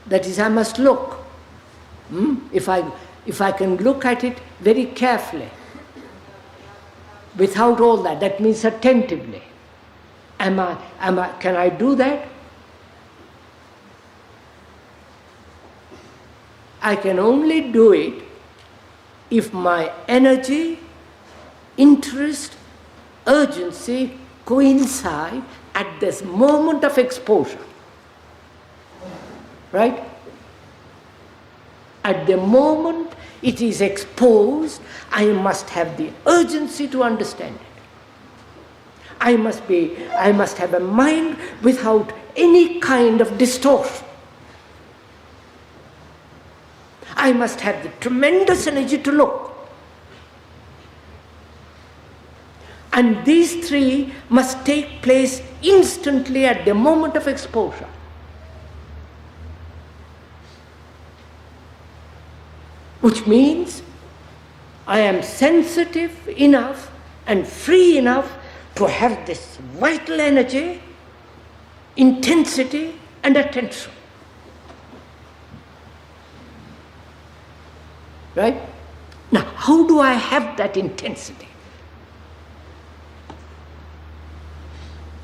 That is, I must look. If I can look at it very carefully, without all that, that means attentively. Can I do that? I can only do it if my energy, interest, urgency coincide at this moment of exposure. Right? At the moment it is exposed, I must have the urgency to understand it. I must have a mind without any kind of distortion. I must have the tremendous energy to look. And these three must take place instantly at the moment of exposure. which means I am sensitive enough and free enough to have this vital energy, intensity, and attention. Right? Now, how do I have that intensity?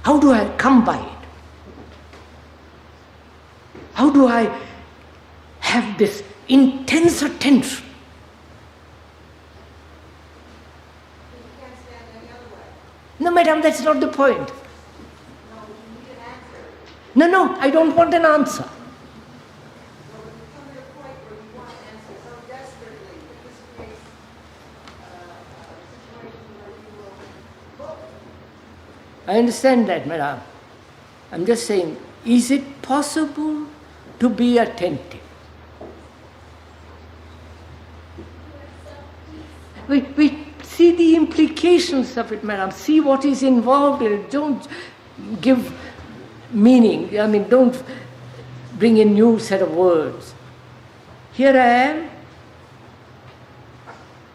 How do I come by it? How do I have this intense attention? No, madam, that's not the point. No, I don't want an answer. I understand that, madam. I'm just saying, is it possible to be attentive? We see the implications of it, madam. See what is involved in it. Don't give meaning. Don't bring a new set of words. Here I am.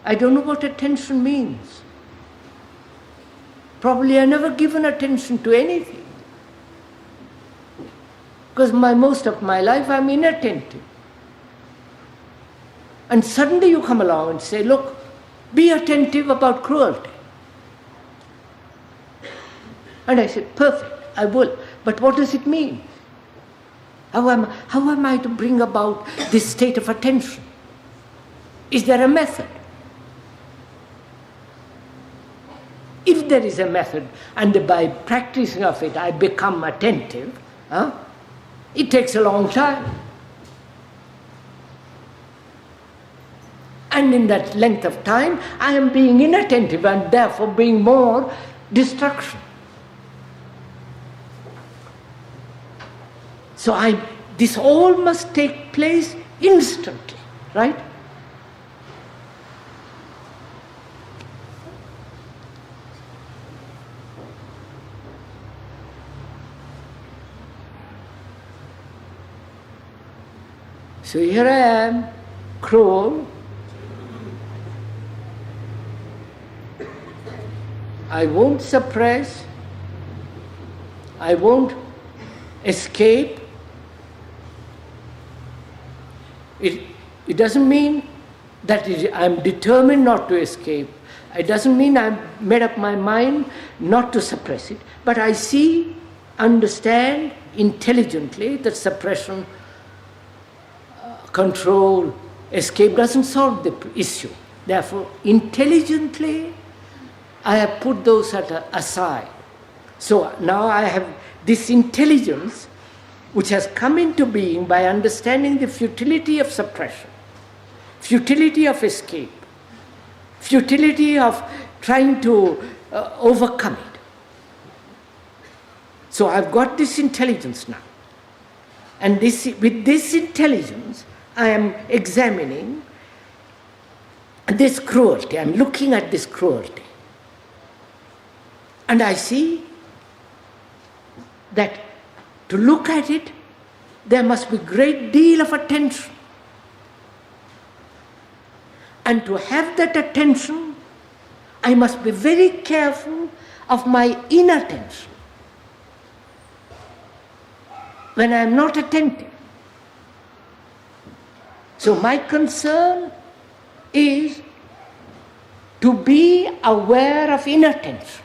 I don't know what attention means. Probably I've never given attention to anything. Because most of my life I'm inattentive. And suddenly you come along and say, look, be attentive about cruelty. And I said, perfect, I will. But what does it mean? How am I to bring about this state of attention? Is there a method? If there is a method, and by practicing of it I become attentive, it takes a long time. And in that length of time, I am being inattentive and therefore being more distraction. So this all must take place instantly, right? So here I am, cruel. I won't suppress. I won't escape. It doesn't mean that I'm determined not to escape. It doesn't mean I've made up my mind not to suppress it. But I see, understand intelligently that suppression, control, escape doesn't solve the issue. Therefore, intelligently, I have put those aside. So now I have this intelligence which has come into being by understanding the futility of suppression, futility of escape, futility of trying to overcome it. So I've got this intelligence now. And with this intelligence, I am examining this cruelty. I'm looking at this cruelty. And I see that to look at it, there must be a great deal of attention. And to have that attention, I must be very careful of my inattention. When I am not attentive. So my concern is to be aware of inattention.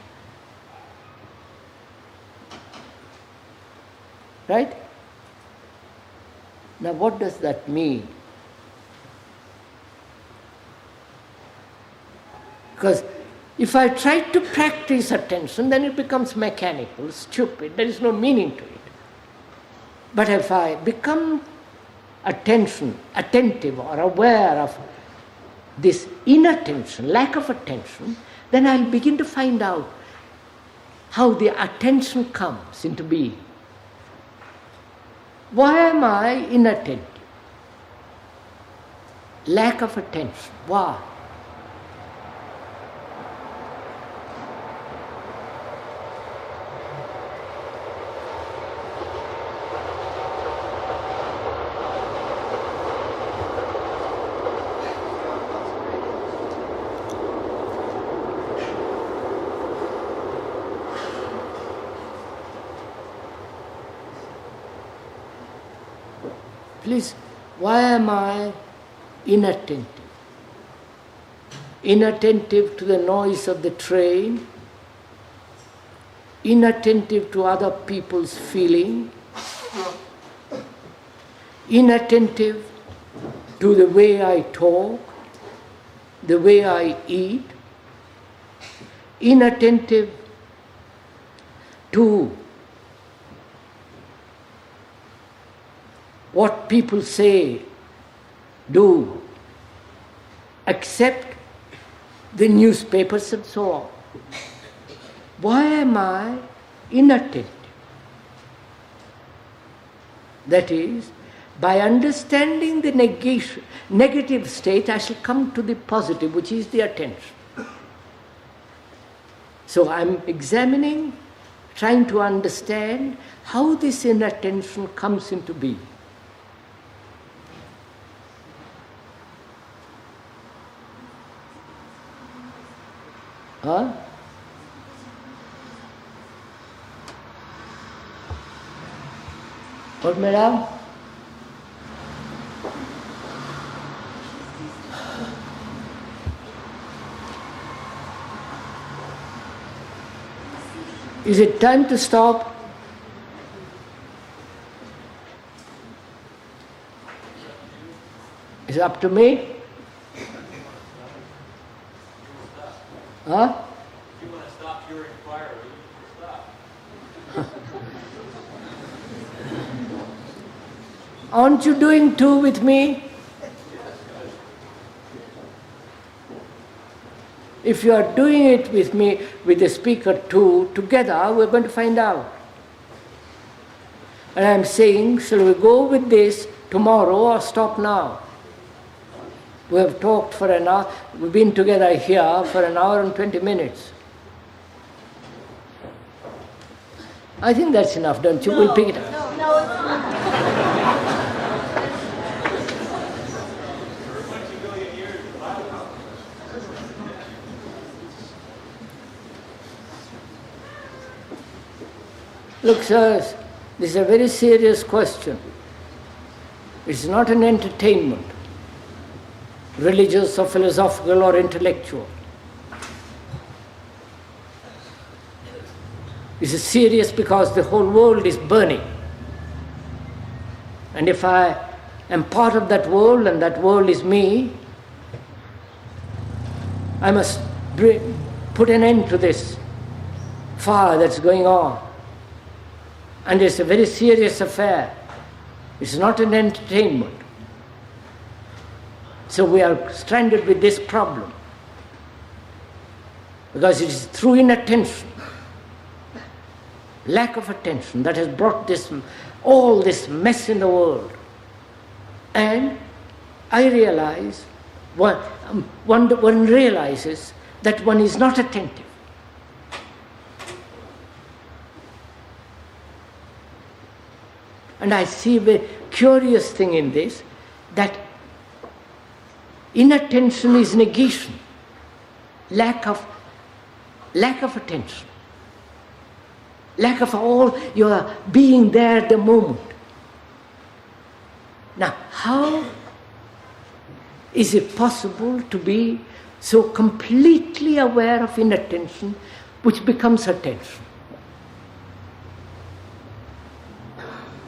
Right? Now what does that mean? Because if I try to practice attention, then it becomes mechanical, stupid, there is no meaning to it. But if I become attentive or aware of this inattention, lack of attention, then I'll begin to find out how the attention comes into being. Why am I inattentive? Lack of attention. Why? please, why am I inattentive? Inattentive to the noise of the train, inattentive to other people's feeling, inattentive to the way I talk, the way I eat, inattentive to what people say, do, accept the newspapers and so on. Why am I inattentive? That is, by understanding the negative state, I shall come to the positive, which is the attention. So I'm examining, trying to understand how this inattention comes into being. Huh? What, madam? Is it time to stop? Is it up to me? Huh? If you want to stop your inquiry, you can stop. Aren't you doing two with me? If you are doing it with me, with the speaker two, together, we're going to find out. And I'm saying, shall we go with this tomorrow or stop now? We have talked for an hour, we've been together here for an hour and 20 minutes. I think that's enough, don't you? We'll pick it up. No, it's not. Look, sirs, this is a very serious question. It's not an entertainment, religious or philosophical or intellectual. This is serious because the whole world is burning. And if I am part of that world and that world is me, I must put an end to this fire that's going on. And it's a very serious affair. It's not an entertainment. So we are stranded with this problem. Because it is through inattention, lack of attention, that has brought all this mess in the world. And I realize, one realizes that one is not attentive. And I see a very curious thing in this, that inattention is negation, lack of attention, lack of all your being there at the moment. Now, how is it possible to be so completely aware of inattention which becomes attention?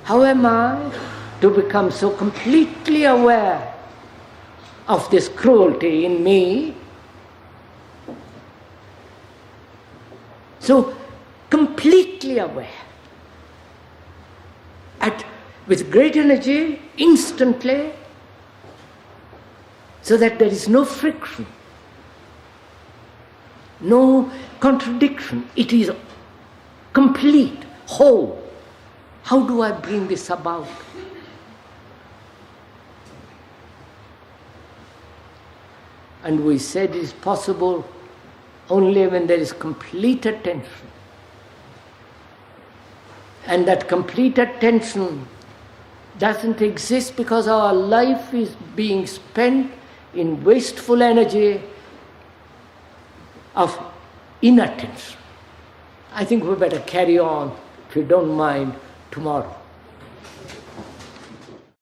How am I to become so completely aware of this cruelty in me, so completely aware, with great energy, instantly, so that there is no friction, no contradiction. It is complete, whole. How do I bring this about? And we said it is possible only when there is complete attention. And that complete attention doesn't exist because our life is being spent in wasteful energy of inattention. I think we better carry on, if you don't mind, tomorrow.